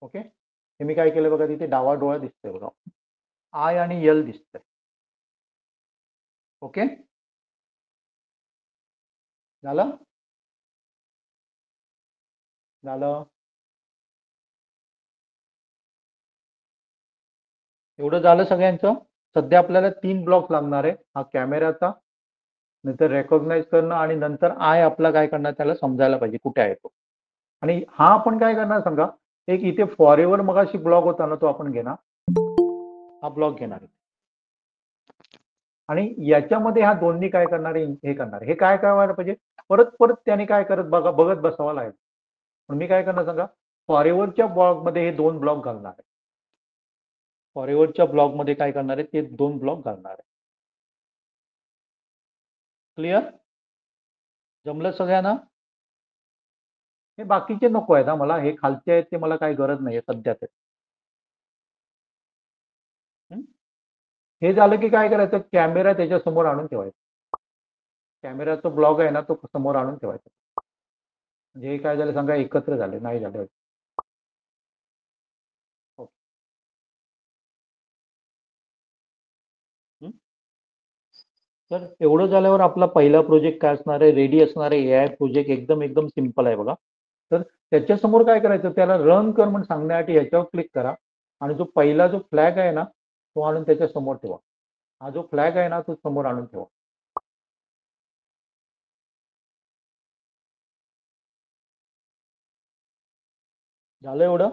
ओके, हे मी काय केलं बघा, तिथे डावा डोळा दिसतोय बघा, आय आणि यल दिसतंय. ओके, झालं झालं एवढं झालं सगळ्यांचं. सध्या आपल्याला 3 ब्लॉक लागणार आहे, हा कॅमेराचा, नंतर रेकॉग्नाइज करणं आणि नंतर आय आपला काय करणार, त्याला समजायला पाहिजे कुठे आहे तो. आणि हा आपण काय करणार सांगा, एक इथे फॉरेवर मगाशी ब्लॉक होता ना, तो आपण घेणार, हा ब्लॉक घेणार आहे. आणि याच्यामध्ये ह्या दोन्ही काय करणार आहे, हे करणार. हे काय व्हायला पाहिजे, परत परत त्याने काय करत बघत बसावं लागेल. पण मी काय करणार सांगा, फॉरेवरच्या ब्लॉकमध्ये हे 2 ब्लॉक घालणार आहे. फॉरेवरच्या ब्लॉकमध्ये काय करणार आहे, ते 2 ब्लॉक घालणार आहे. क्लिअर, जमलं सगळ्यांना. हे बाकीचे नको आहेत मला, हे खालचे आहेत ते मला काही गरज नाही सध्या तरी. हे झालं की काय करायचं, कॅमेरा त्याच्या समोर आणून ठेवायचा. कॅमेराचा ब्लॉक आहे ना, तो समोर आणून ठेवायचा. म्हणजे हे काय झालं सांगा, एकत्र झाले, नाही झाले. तर एवढं झाल्यावर आपला पहिला प्रोजेक्ट काय असणार आहे, रेडी असणार आहे एआय प्रोजेक्ट. एकदम सिंपल आहे बघा. तर त्याच्यासमोर काय करायचं, त्याला रन कर म्हणून सांगण्यासाठी याच्यावर क्लिक करा आणि जो पहिला जो फ्लॅग आहे ना, तो आणून त्याच्या समोर ठेवा. हा जो फ्लॅग आहे ना, तो समोर आणून ठेवा. झालं एवढं.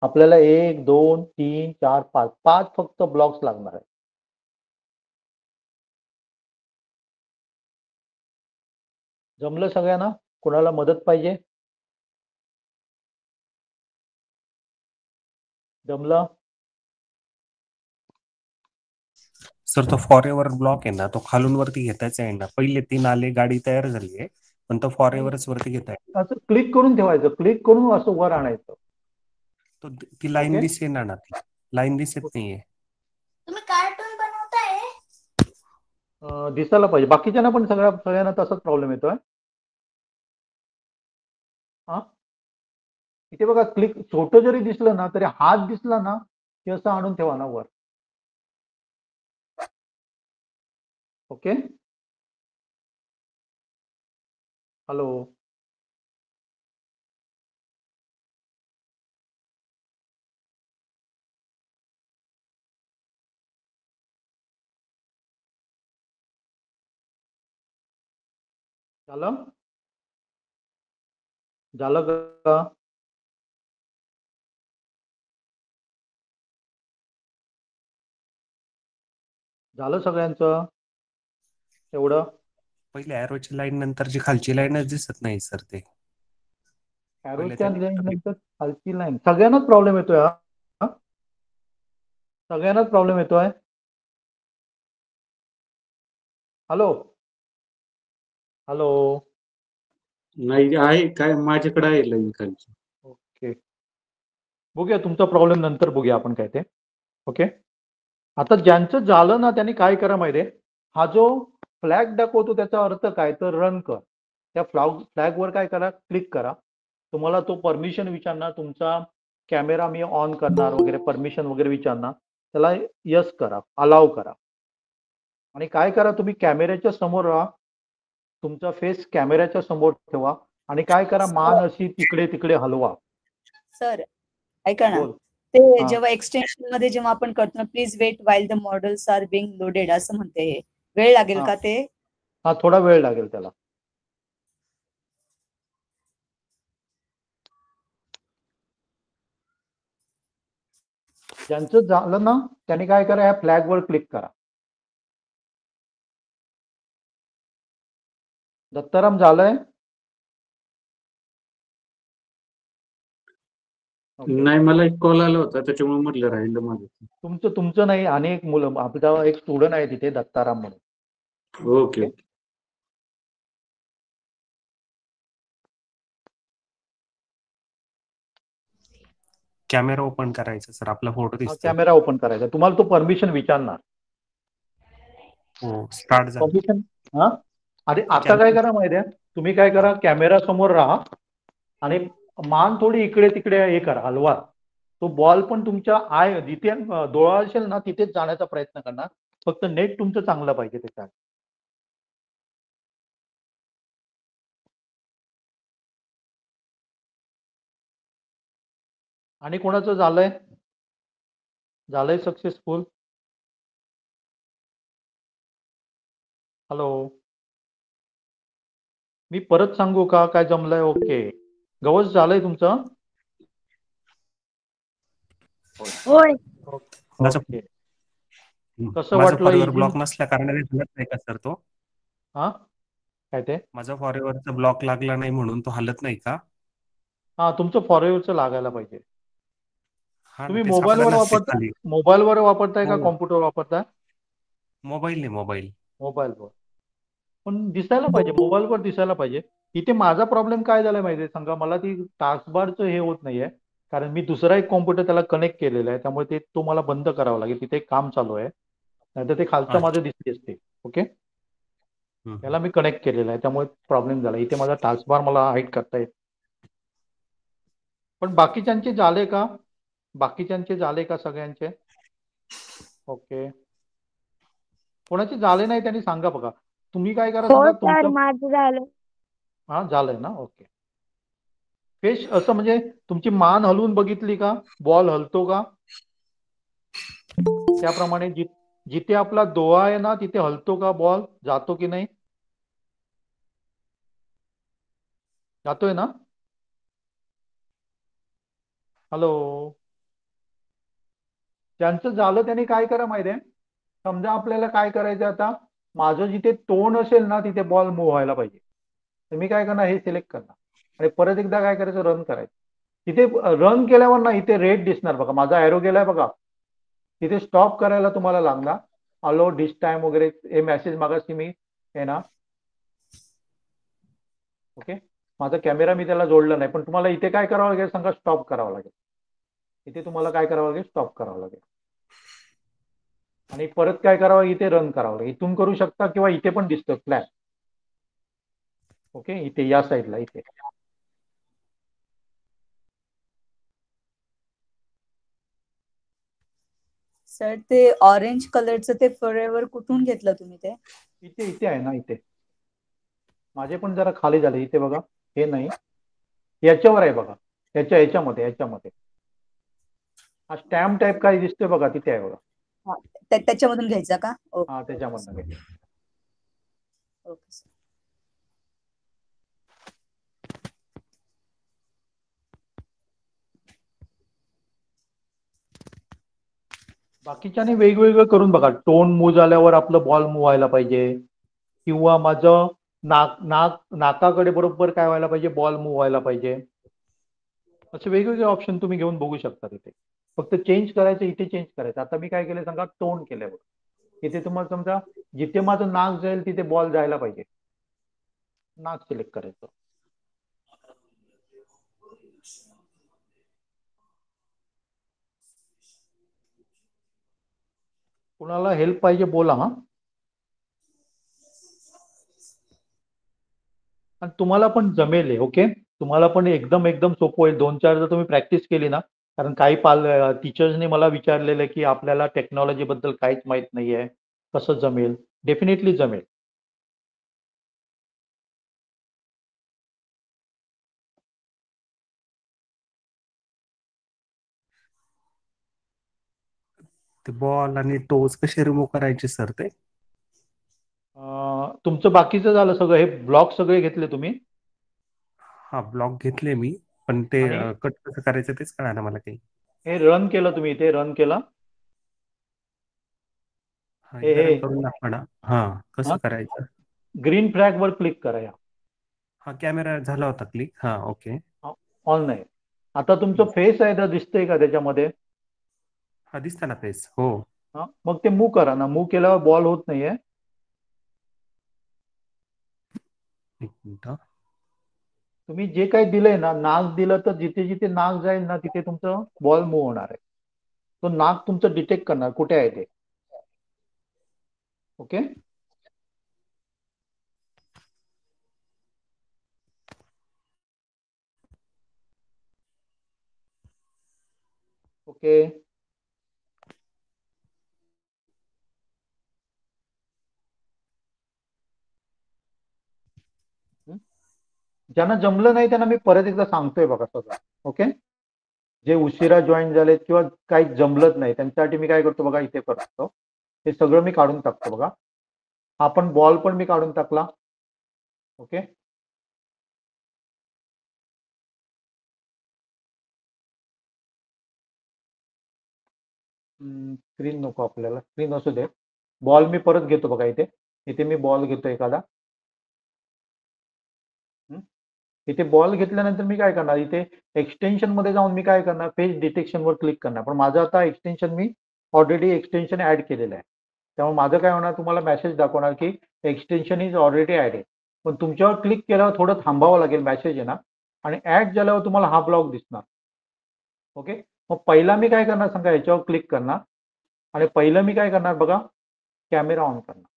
आपल्याला 1 2 3 4 5 फक्त ब्लॉक्स लागणार आहे. जमलं सगळ्यांना, कोणाला मदत पाहिजे, जमलं. सर तो फॉरेवर ब्लॉक आहे ना, तो खालून वरती घेतायचा आहे ना. पहिले 3 आले, गाडी तयार झाली आहे, पण तो फॉरेवरच वरती घेताय. असं क्लिक करून ठेवायचं, क्लिक करून असं वर आणायचं. तो ती लाईन ओके. दिसे ना, ती लाईन दिसत नाहीये. तुम्ही कार्टून बनवताय? दिसायला पाहिजे. बाकीच्यांना पण सगळ्यांना तसाच प्रॉब्लेम येतोय. हा, इथे बघा, क्लिक छोटं जरी दिसलं ना, तरी हात दिसला ना की असं आणून ठेवा ना वर. ओके, हॅलो, झालं झालं का. झालं सगळ्यांचं एवढं. पहिले ॲरोची लाईन नंतर जी खालची लाईनच दिसत नाही सर. ते ॲरोच्या लाईन नंतर खालची लाईन, सगळ्यांनाच प्रॉब्लेम येतोय हा, सगळ्यांनाच प्रॉब्लेम येतोय. हॅलो हॅलो, नाही आहे काय, माझ्याकडे आहे लाईन खालची. ओके, बघूया तुमचा प्रॉब्लेम नंतर बघूया आपण काय ते. ओके, आता ज्यांचं झालं ना, त्यांनी काय करा माहिती आहे, हा जो फ्लॅग दाखवतो त्याचा अर्थ काय, तर रन कर. त्या फ्लॅगवर काय करा, क्लिक करा. तुम्हाला तो परमिशन विचारणार, तुमचा कॅमेरा मी ऑन करणार वगैरे, परमिशन वगैरे विचारणार, त्याला यस करा, अलाव करा. आणि काय करा, तुम्ही कॅमेऱ्याच्या समोर राहा, तुमचा फेस कॅमेऱ्याच्या समोर ठेवा आणि काय करा, मान अशी तिकडे तिकडे हलवा. सर ऐका ना, बोल. ते हा. जेव्हा एक्सटेन्शन मध्ये जेव्हा आपण करतो ना, please wait while the models are being loaded असं म्हणते, हे वेळ लागेल हा. का ते. हा, थोडा वेळ लागेल त्याला. ज्यांचं झालं ना, त्यांनी काय करा, या फ्लॅगवर क्लिक करा. दत्ताराम झालंय. ओके. नाही, मला एक कॉल आला होता त्याच्यामुळे म्हटलं राहिलं माझं. तुमचं नाही, अनेक मुलं, आपला एक स्टुडंट आहे तिथे दत्ताराम म्हणून. ओके. कॅमेरा ओपन करायचा सर, आपला फोटो दिसतोय. कॅमेरा ओपन करायचा, तुम्हाला तो परमिशन विचारणार. हो, स्टार्ट झालं. परमिशन हा. आणि आता काय करा माहितीये, तुम्ही काय करा, कॅमेरा समोर राहा आणि मान थोडी इकडे तिकडे हे करा, हलवा. तो बॉल पण तुमच्या जिथे डोळा असेल ना तिथेच जाण्याचा प्रयत्न करणार. फक्त नेट तुमचं चांगलं पाहिजे त्याच्यात. आणि कोणाचं झालंय सक्सेसफुल? हॅलो, मी परत सांगू का काय जमलंय? ओके, गवस झालंय तुमचं? होय. ओके, कसं माझा वाटलं? Forever easy? ब्लॉक नसल्या कारणाने हलत नाही का सर तो? हा, काय ते? माझा फॉरएव्हरचा ब्लॉक लागला नाही म्हणून तो हलत नाही का? हा, तुमचं फॉरएव्हरचं लागायला पाहिजे. हा ना, तुम्ही ते मोबाईलवर सापडायला लागते वापरता? खाली. मोबाईलवर वापरताय का हो. कॉम्प्युटर वापरताय? मोबाईल. मोबाईलवर पण दिसायला पाहिजे, मोबाईलवर दिसायला पाहिजे. इथे माझा प्रॉब्लेम काय झालाय माहितीये सांगा, मला ती टास्कबारचं हे होत नाहीये, कारण मी दुसरा एक कॉम्प्युटर त्याला कनेक्ट केलेला आहे, त्यामुळे ते तो मला बंद करावा लागेल. तिथे एक काम चालू आहे, नाहीतर ते खालचं माझं दिसते असते. ओके, त्याला मी कनेक्ट केलेलं आहे, त्यामुळे प्रॉब्लेम झाला. इथे माझा टास्कबार मला हाईड करता येत. पण बाकीच्यांचे झाले का? सगळ्यांचे? ओके, कोणाचे झाले नाही त्यांनी सांगा बघा. तुम्ही काय करा हो सांगा सर, तुमचं. माझं झालं. हा, झालंय ना? ओके. फेस असं म्हणजे तुमची मान हलवून बघितली का? बॉल हलतो का? त्याप्रमाणे जिथे आपला डोळा आहे ना तिथे हलतो का बॉल? जातो की नाही? जातोय ना? हॅलो, ज्यांचं झालं त्यांनी काय करा माहितीये, समजा आपल्याला काय करायचं आता, माझं जिथे तोंड असेल ना तिथे बॉल मूव्ह व्हायला पाहिजे. तर मी काय करणार, हे सिलेक्ट करणार आणि परत एकदा काय करायचं, रन करायचं. तिथे रन केल्यावर ना इथे रेड दिसणार बघा, माझा एरो गेलाय बघा. तिथे स्टॉप करायला तुम्हाला लागणार. अलो डिस टाइम वगैरे हे मेसेज मागाशी मी आहे ना. ओके, माझा कॅमेरा मी त्याला जोडला नाही, पण तुम्हाला इथे काय करावं लागेल सांगा, स्टॉप करावं लागेल. इथे तुम्हाला काय करावं लागेल, स्टॉप करावं लागेल. आणि परत काय करावं, इथे रन करावं लागेल. इथून करू शकता किंवा इथे पण दिसतं फ्लॅश. ओके, इथे या साईडला इथे. सर ते ऑरेंज कलरचं ते फॉरएव्हर कुठून घेतलं तुम्ही ते? इथे आहे ना, इथे. माझे पण जरा खाली झाले, इथे बघा. हे नाही, याच्यावर आहे बघा, याच्यामध्ये हा स्टॅम्प टाईप काय दिसतोय बघा, तिथे आहे बघा. त्याच्यामधून घ्यायचा का? हा, त्याच्यामधनं घ्या. Okay sir. बाकीच्याने वेगवेगळं करून बघा. टोन मूव झाल्यावर आपलं बॉल मूव व्हायला पाहिजे, किंवा माझं नाकाकडे बरोबर काय व्हायला पाहिजे, बॉल मूव व्हायला पाहिजे. असे वेगवेगळे ऑप्शन तुम्ही घेऊन बघू शकता तिथे. फक्त चेंज करायचं, इथे चेंज करायचं. आता मी काय केलं सांगा, टोन केलं बघा. इथे तुम्हाला समजा जिथे माझं नाक जाईल तिथे बॉल जायला पाहिजे, नाक सिलेक्ट करायचं. कुणाला हेल्प पाहिजे बोला हा. आणि तुम्हाला पण जमेल हे. ओके, तुम्हाला पण एकदम सोपं होईल. 2-4 जर तुम्ही प्रॅक्टिस केली ना, कारण काही टीचर्सने मला विचारलेलं की आपल्याला टेक्नॉलॉजी बद्दल काहीच माहित नाहीये, कसं जमेल? डेफिनेटली जमेल. ते बॉल आणि टोज कसे रिमूव्ह करायचे सर ते? तुमचं बाकीचं झालं सगळं, हे ब्लॉक सगळे घेतले तुम्ही? हा, ब्लॉक घेतले मी, पण ते आणि कट कसं करायचं तेच कळालं मला काही. हे रन केलं तुम्ही, इथे रन केला? हा, हे एकदा रन करून दाखवा ना. हा, कसं करायचं? ग्रीन फ्लॅग वर क्लिक करा. या हा, कॅमेरा झाला होता क्लिक. हा, ओके. ऑन नाही. आता तुमचं फेस आहे ना, दिसतंय का त्याच्यामध्ये? हा, दिसतं ना फेस. हो. हा, मग ते मूव करा ना. मूव केल्यावर बॉल होत नाहीये. एक मिनिट. तुम्ही जे काही दिलंय ना, नाक दिलं तर जिथे जिथे नाक जाईल ना तिथे तुमचं बॉल मूव्ह होणार आहे. तो नाक तुमचं डिटेक्ट करणार कुठे आहे ते. ओके. ओके. ज्यांना जमलं नाही त्यांना मी परत एकदा सांगतोय बघा सगळं. ओके. जे उशिरा जॉईन झालेत किंवा काही जमलंच नाही त्यांच्यासाठी मी काय करतो बघा, इथे करतो हे सगळं मी काढून टाकतो बघा. हा पण बॉल पण मी काढून टाकला. ओके. स्क्रीन नको आपल्याला, स्क्रीन असू दे. बॉल मी परत घेतो बघा, इथे इथे मी बॉल घेतो एखादा. इथे बॉल घेतल्यानंतर मी काय करणार, इथे एक्सटेन्शन मध्ये जाऊन मी काय करणार, फेस डिटेक्शन वर क्लिक करणार. पण माझं आता एक्सटेन्शन मी ऑलरेडी एक्सटेन्शन ऍड केलेलं आहे. त्यामुळे माझं काय होणार, तुम्हाला मेसेज दाखवणार की एक्सटेन्शन इज ऑलरेडी ऍडेड. पण तुमच्यावर क्लिक केल्यावर थोडं थांबावं लागेल, मेसेज येणार आणि ऍड झाल्यावर तुम्हाला हा ब्लॉक दिसणार. ओके. मग पहिला मी काय करणार सांगा, याच्यावर क्लिक करणार आणि पहिलं मी काय करणार बघा, कॅमेरा ऑन करणार.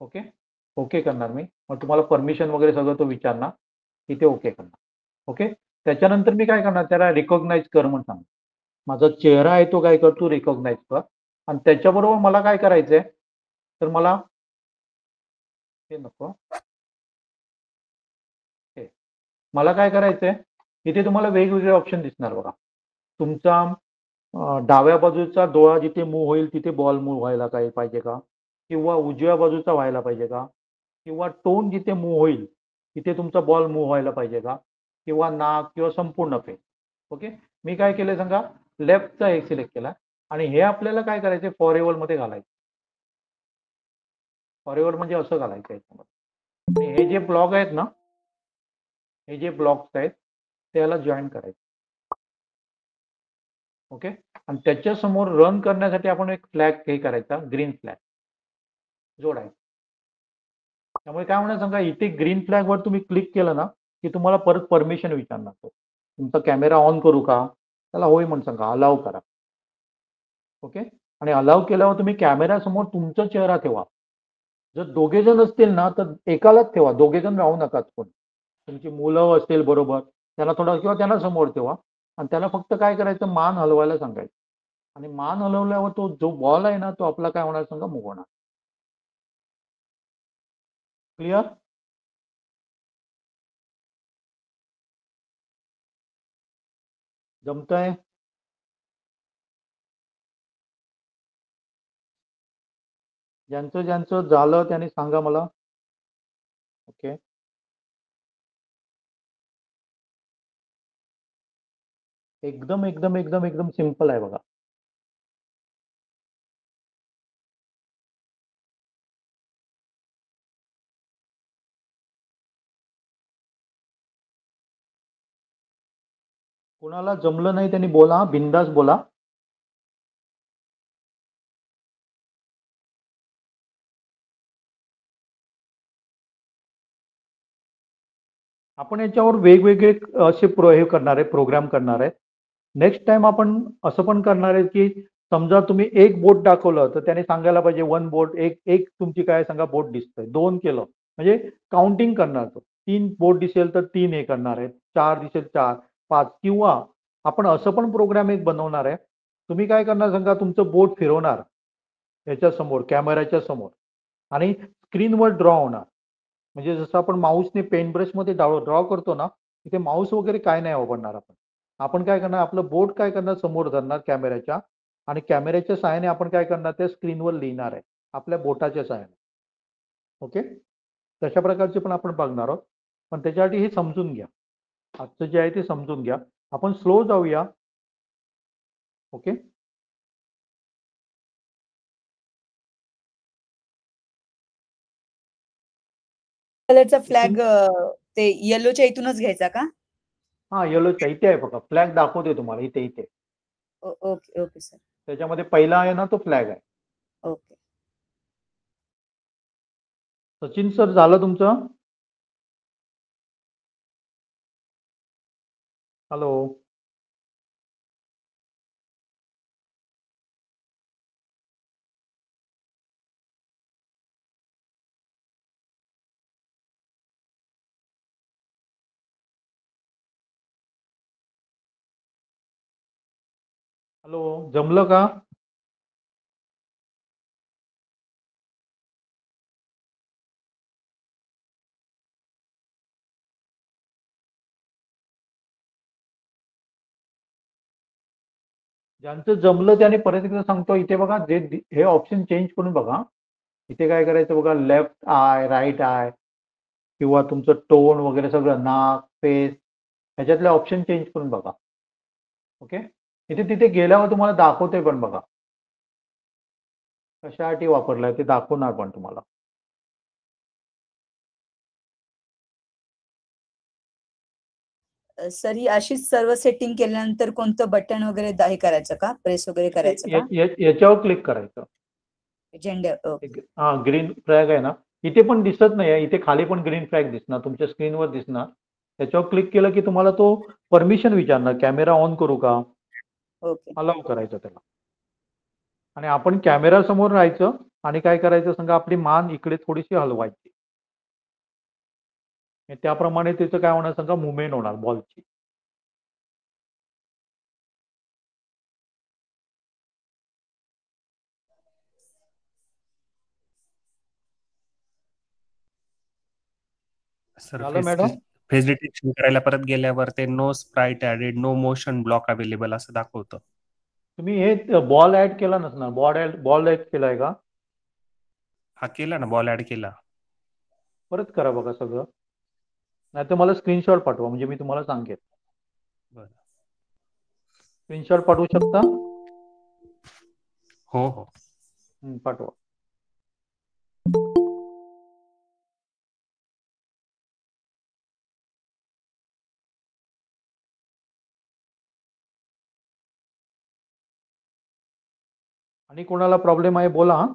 ओके. ओके करणार मी. मग तुम्हाला परमिशन वगैरे सगळं तो विचारणार, इथे ओके करणार. ओके. त्याच्यानंतर मी काय करणार, त्याला रिकॉग्नाइज कर म्हणून सांगणार. माझा चेहरा आहे तो काय कर, तू रिकॉग्नाइज कर. आणि त्याच्याबरोबर मला काय करायचंय, तर मला हे नको, मला काय करायचंय, इथे तुम्हाला वेगवेगळे ऑप्शन दिसणार बघा. तुमचा डाव्या बाजूचा डोळा जिथे मूव्ह होईल तिथे बॉल मूव्ह व्हायला काय पाहिजे का, किंवा उजव्या बाजूचा व्हायला पाहिजे का, किंवा टोन जिथे मूव्ह होईल तिथे तुमचा बॉल मूव्ह व्हायला पाहिजे का, किंवा नाक किंवा संपूर्ण फेस. ओके. मी काय केलंय सांगा, लेफ्टचा एक सिलेक्ट केला आणि हे आपल्याला काय करायचंय, फॉरएव्हर मध्ये घालायचं. फॉरएव्हर म्हणजे असं घालायचं याच्यामध्ये. हे जे ब्लॉग आहेत ना, हे जे ब्लॉक्स आहेत त्याला जॉईन करायचं. ओके. आणि त्याच्या समोर रन करण्यासाठी आपण एक फ्लॅग हे करायचा, ग्रीन फ्लॅग जोडायचा. त्यामुळे काय होणार सांगा, इथे ग्रीन फ्लॅग वर तुम्ही क्लिक केलं ना की तुम्हाला परत परमिशन विचारणार, तो तुमचा कॅमेरा ऑन करू का, त्याला होय म्हणून सांगा, अलाव करा. ओके. आणि अलाव केल्यावर तुम्ही कॅमेरा समोर तुमचा चेहरा ठेवा. जर दोघे जण असतील ना तर एकालाच ठेवा, दोघे जण राहू नका. कोण तुमची मुलं असतील बरोबर, त्यांना थोडा किंवा त्यांना समोर ठेवा आणि त्याला फक्त काय करायचं, मान हलवायला सांगायचं. आणि मान हलवल्यावर तो जो बॉल आहे ना तो आपला काय होणार सांगा, मूव्ह होणार. क्लिअर. जमतंय. ज्यांचं ज्यांचं झालं त्यांनी सांगा मला. ओके. एकदम एकदम एकदम एकदम सिंपल आहे बघा. कोणाला जमलं नाही त्यांनी बोला, बिंदास बोला. आपण याच्यावर वेगवेगळे असे हे करणार आहे, प्रोग्राम करणार आहे. नेक्स्ट टाइम आपण असं पण करणार आहे की समजा तुम्ही एक बोट दाखवलं तर त्याने सांगायला पाहिजे वन बोट, एक एक तुमची काय सांगा बोट दिसतंय. दोन केलं म्हणजे काउंटिंग करणार. तो 3 बोट दिसेल तर 3 हे करणार आहे, 4 दिसेल 4, 5. किंवा आपण असं पण प्रोग्राम एक बनवणार आहे, तुम्ही काय करणार सांगा, तुमचं बोट फिरवणार याच्या समोर, कॅमेराच्या समोर, आणि स्क्रीनवर ड्रॉ होणार. म्हणजे जसं आपण माऊसने पेन ब्रश मध्ये ड्रॉ करतो ना, तिथे माऊस वगैरे काय नाही वापरणार आपण. आपण काय करणार, आपलं बोट काय करणार, समोर धरणार कॅमेऱ्याच्या, आणि कॅमेऱ्याच्या सहाय्याने आपण काय करणार, त्या स्क्रीनवर लिहिणार आहे आपल्या बोटाच्या सहाय्याने. ओके. तशा प्रकारचे पण आपण बघणार आहोत. पण त्याच्यासाठी हे समजून घ्या, आजचं जे आहे ते समजून घ्या. आपण स्लो जाऊया. ओके. कलरचा फ्लॅग ते येलोच्या इथूनच घ्यायचा का? हा, येलोच्या इथे आहे बघा, फ्लॅग दाखवते तुम्हाला इथे इथे. Okay okay sir. त्याच्यामध्ये पहिला आहे ना तो फ्लॅग आहे. ओके. सचिन सर झालं तुमचं? हॅलो. हॅलो, जमलं का? ज्यांचं जमलं त्याने परत एकदा सांगतो, इथे बघा हे ऑप्शन चेंज करून बघा. इथे काय करायचं बघा, लेफ्ट आय, राईट आय किंवा तुमचं टोन वगैरे सगळं, नाक, फेस, ह्याच्यातले ऑप्शन चेंज करून बघा. ओके. इथे तिथे गेल्यावर तुम्हाला दाखवते पण बघा कशासाठी वापरलाय ते दाखवणार पण तुम्हाला. सर ही अशीच सर्व सेटिंग केल्यानंतर कोणतं बटन वगैरे हे करायचं का, प्रेस वगैरे करायचं का? याच्यावर क्लिक करायचं. झेंडा. हा, ग्रीन फ्लॅग आहे ना, इथे पण दिसत नाही, इथे खाली पण ग्रीन फ्लॅग दिसणार, तुमच्या स्क्रीनवर दिसणार. त्याच्यावर क्लिक केलं की तुम्हाला तो परमिशन विचारणार, कॅमेरा ऑन करू का, ओके. अलाउ करायचं त्याला. आणि आपण कॅमेरा समोर राहायचं आणि काय करायचं सांगा, आपली मान इकडे थोडीशी हलवायची. त्याप्रमाणे त्याचं काय होणार सांगा, मुवमेंट होणार बॉलची. सर झालं मॅडम? फेस डिटेक्शन करायला परत गेल्यावर ते no sprite added, no motion block available असं दाखवतं. तुम्ही हे बॉल ऍड केला नसणार, बॉल ऍड केलाय का? हा केला ना, बॉल ऍड केला. परत करा बघा सगळं, नाही तर मला स्क्रीनशॉट पाठवा, म्हणजे मी तुम्हाला सांगेन. बरं. स्क्रीनशॉट पाठवू शकता? हो हो. पाठवा. आणि कोणाला प्रॉब्लेम आहे बोला. हा,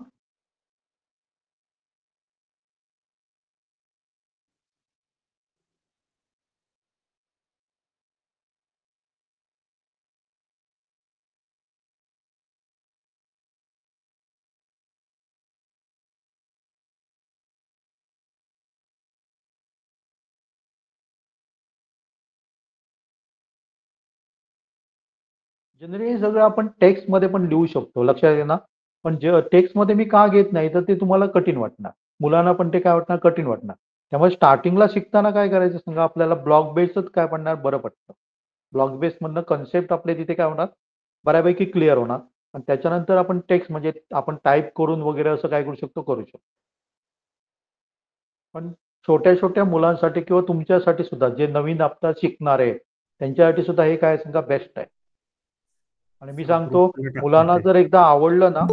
जनरली हे सगळं आपण टेक्स्ट मध्ये पण लिहू शकतो, लक्षात घ्या ना. पण जे टेक्स्ट मध्ये मी का घेत नाही, तर ते तुम्हाला कठीण वाटणार, मुलांना पण ते काय वाटणार, कठीण वाटणार. त्यामुळे स्टार्टिंगला शिकताना काय करायचं सांगा, आपल्याला ब्लॉक बेस्डच काय पडणार, बरं पडतं. ब्लॉक बेस मधनं कन्सेप्ट आपले तिथे काय होणार, बऱ्यापैकी क्लिअर होणार. आणि त्याच्यानंतर आपण टेक्स्ट म्हणजे आपण टाईप करून वगैरे असं काय करू शकतो. पण छोट्या छोट्या मुलांसाठी किंवा तुमच्यासाठी सुद्धा, जे नवीन आता शिकणार आहे त्यांच्यासाठी सुद्धा हे काय सांगा बेस्ट आहे. आणि मी सांगतो, मुलांना जर एकदा आवडलं ना,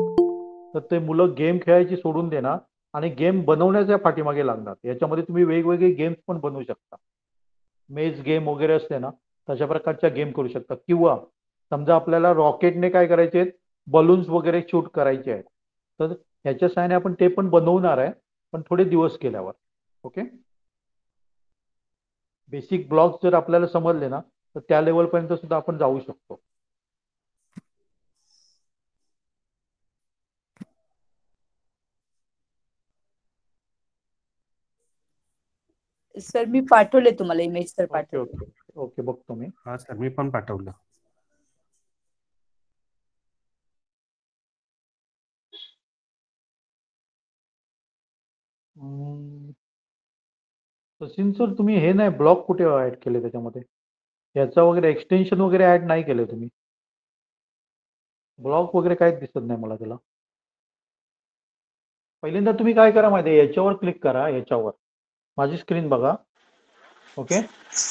तर ते मुलं गेम खेळायची सोडून देणार आणि गेम बनवण्याच्या पाठीमागे लागणार. याच्यामध्ये तुम्ही वेगवेगळे गेम्स पण बनवू शकता. मेज गेम वगैरे असते ना, तशा प्रकारच्या गेम करू शकता. किंवा समजा आपल्याला रॉकेटने काय करायचे, बलून्स वगैरे शूट करायचे आहेत, तर ह्याच्या सहाय्याने आपण ते पण बनवणार आहे, पण थोडे दिवस केल्यावर. ओके. बेसिक ब्लॉक्स जर आपल्याला समजले ना, तर त्या लेवलपर्यंत सुद्धा आपण जाऊ शकतो. सर मी पाठवले तुम्हाला इमेज, तर ओके पाठवले. ओके ओके, बघतो मी. हा सर, मी पण पाठवलं. सचिन सर, तुम्ही हे नाही, ब्लॉक कुठे ऍड केले त्याच्यामध्ये, याचा वगैरे एक्सटेन्शन वगैरे ऍड नाही केले तुम्ही. ब्लॉक वगैरे काहीच दिसत नाही मला त्याला. पहिल्यांदा तुम्ही काय करा माहिती आहे, याच्यावर क्लिक करा, याच्यावर माझी स्क्रीन बघा. ओके.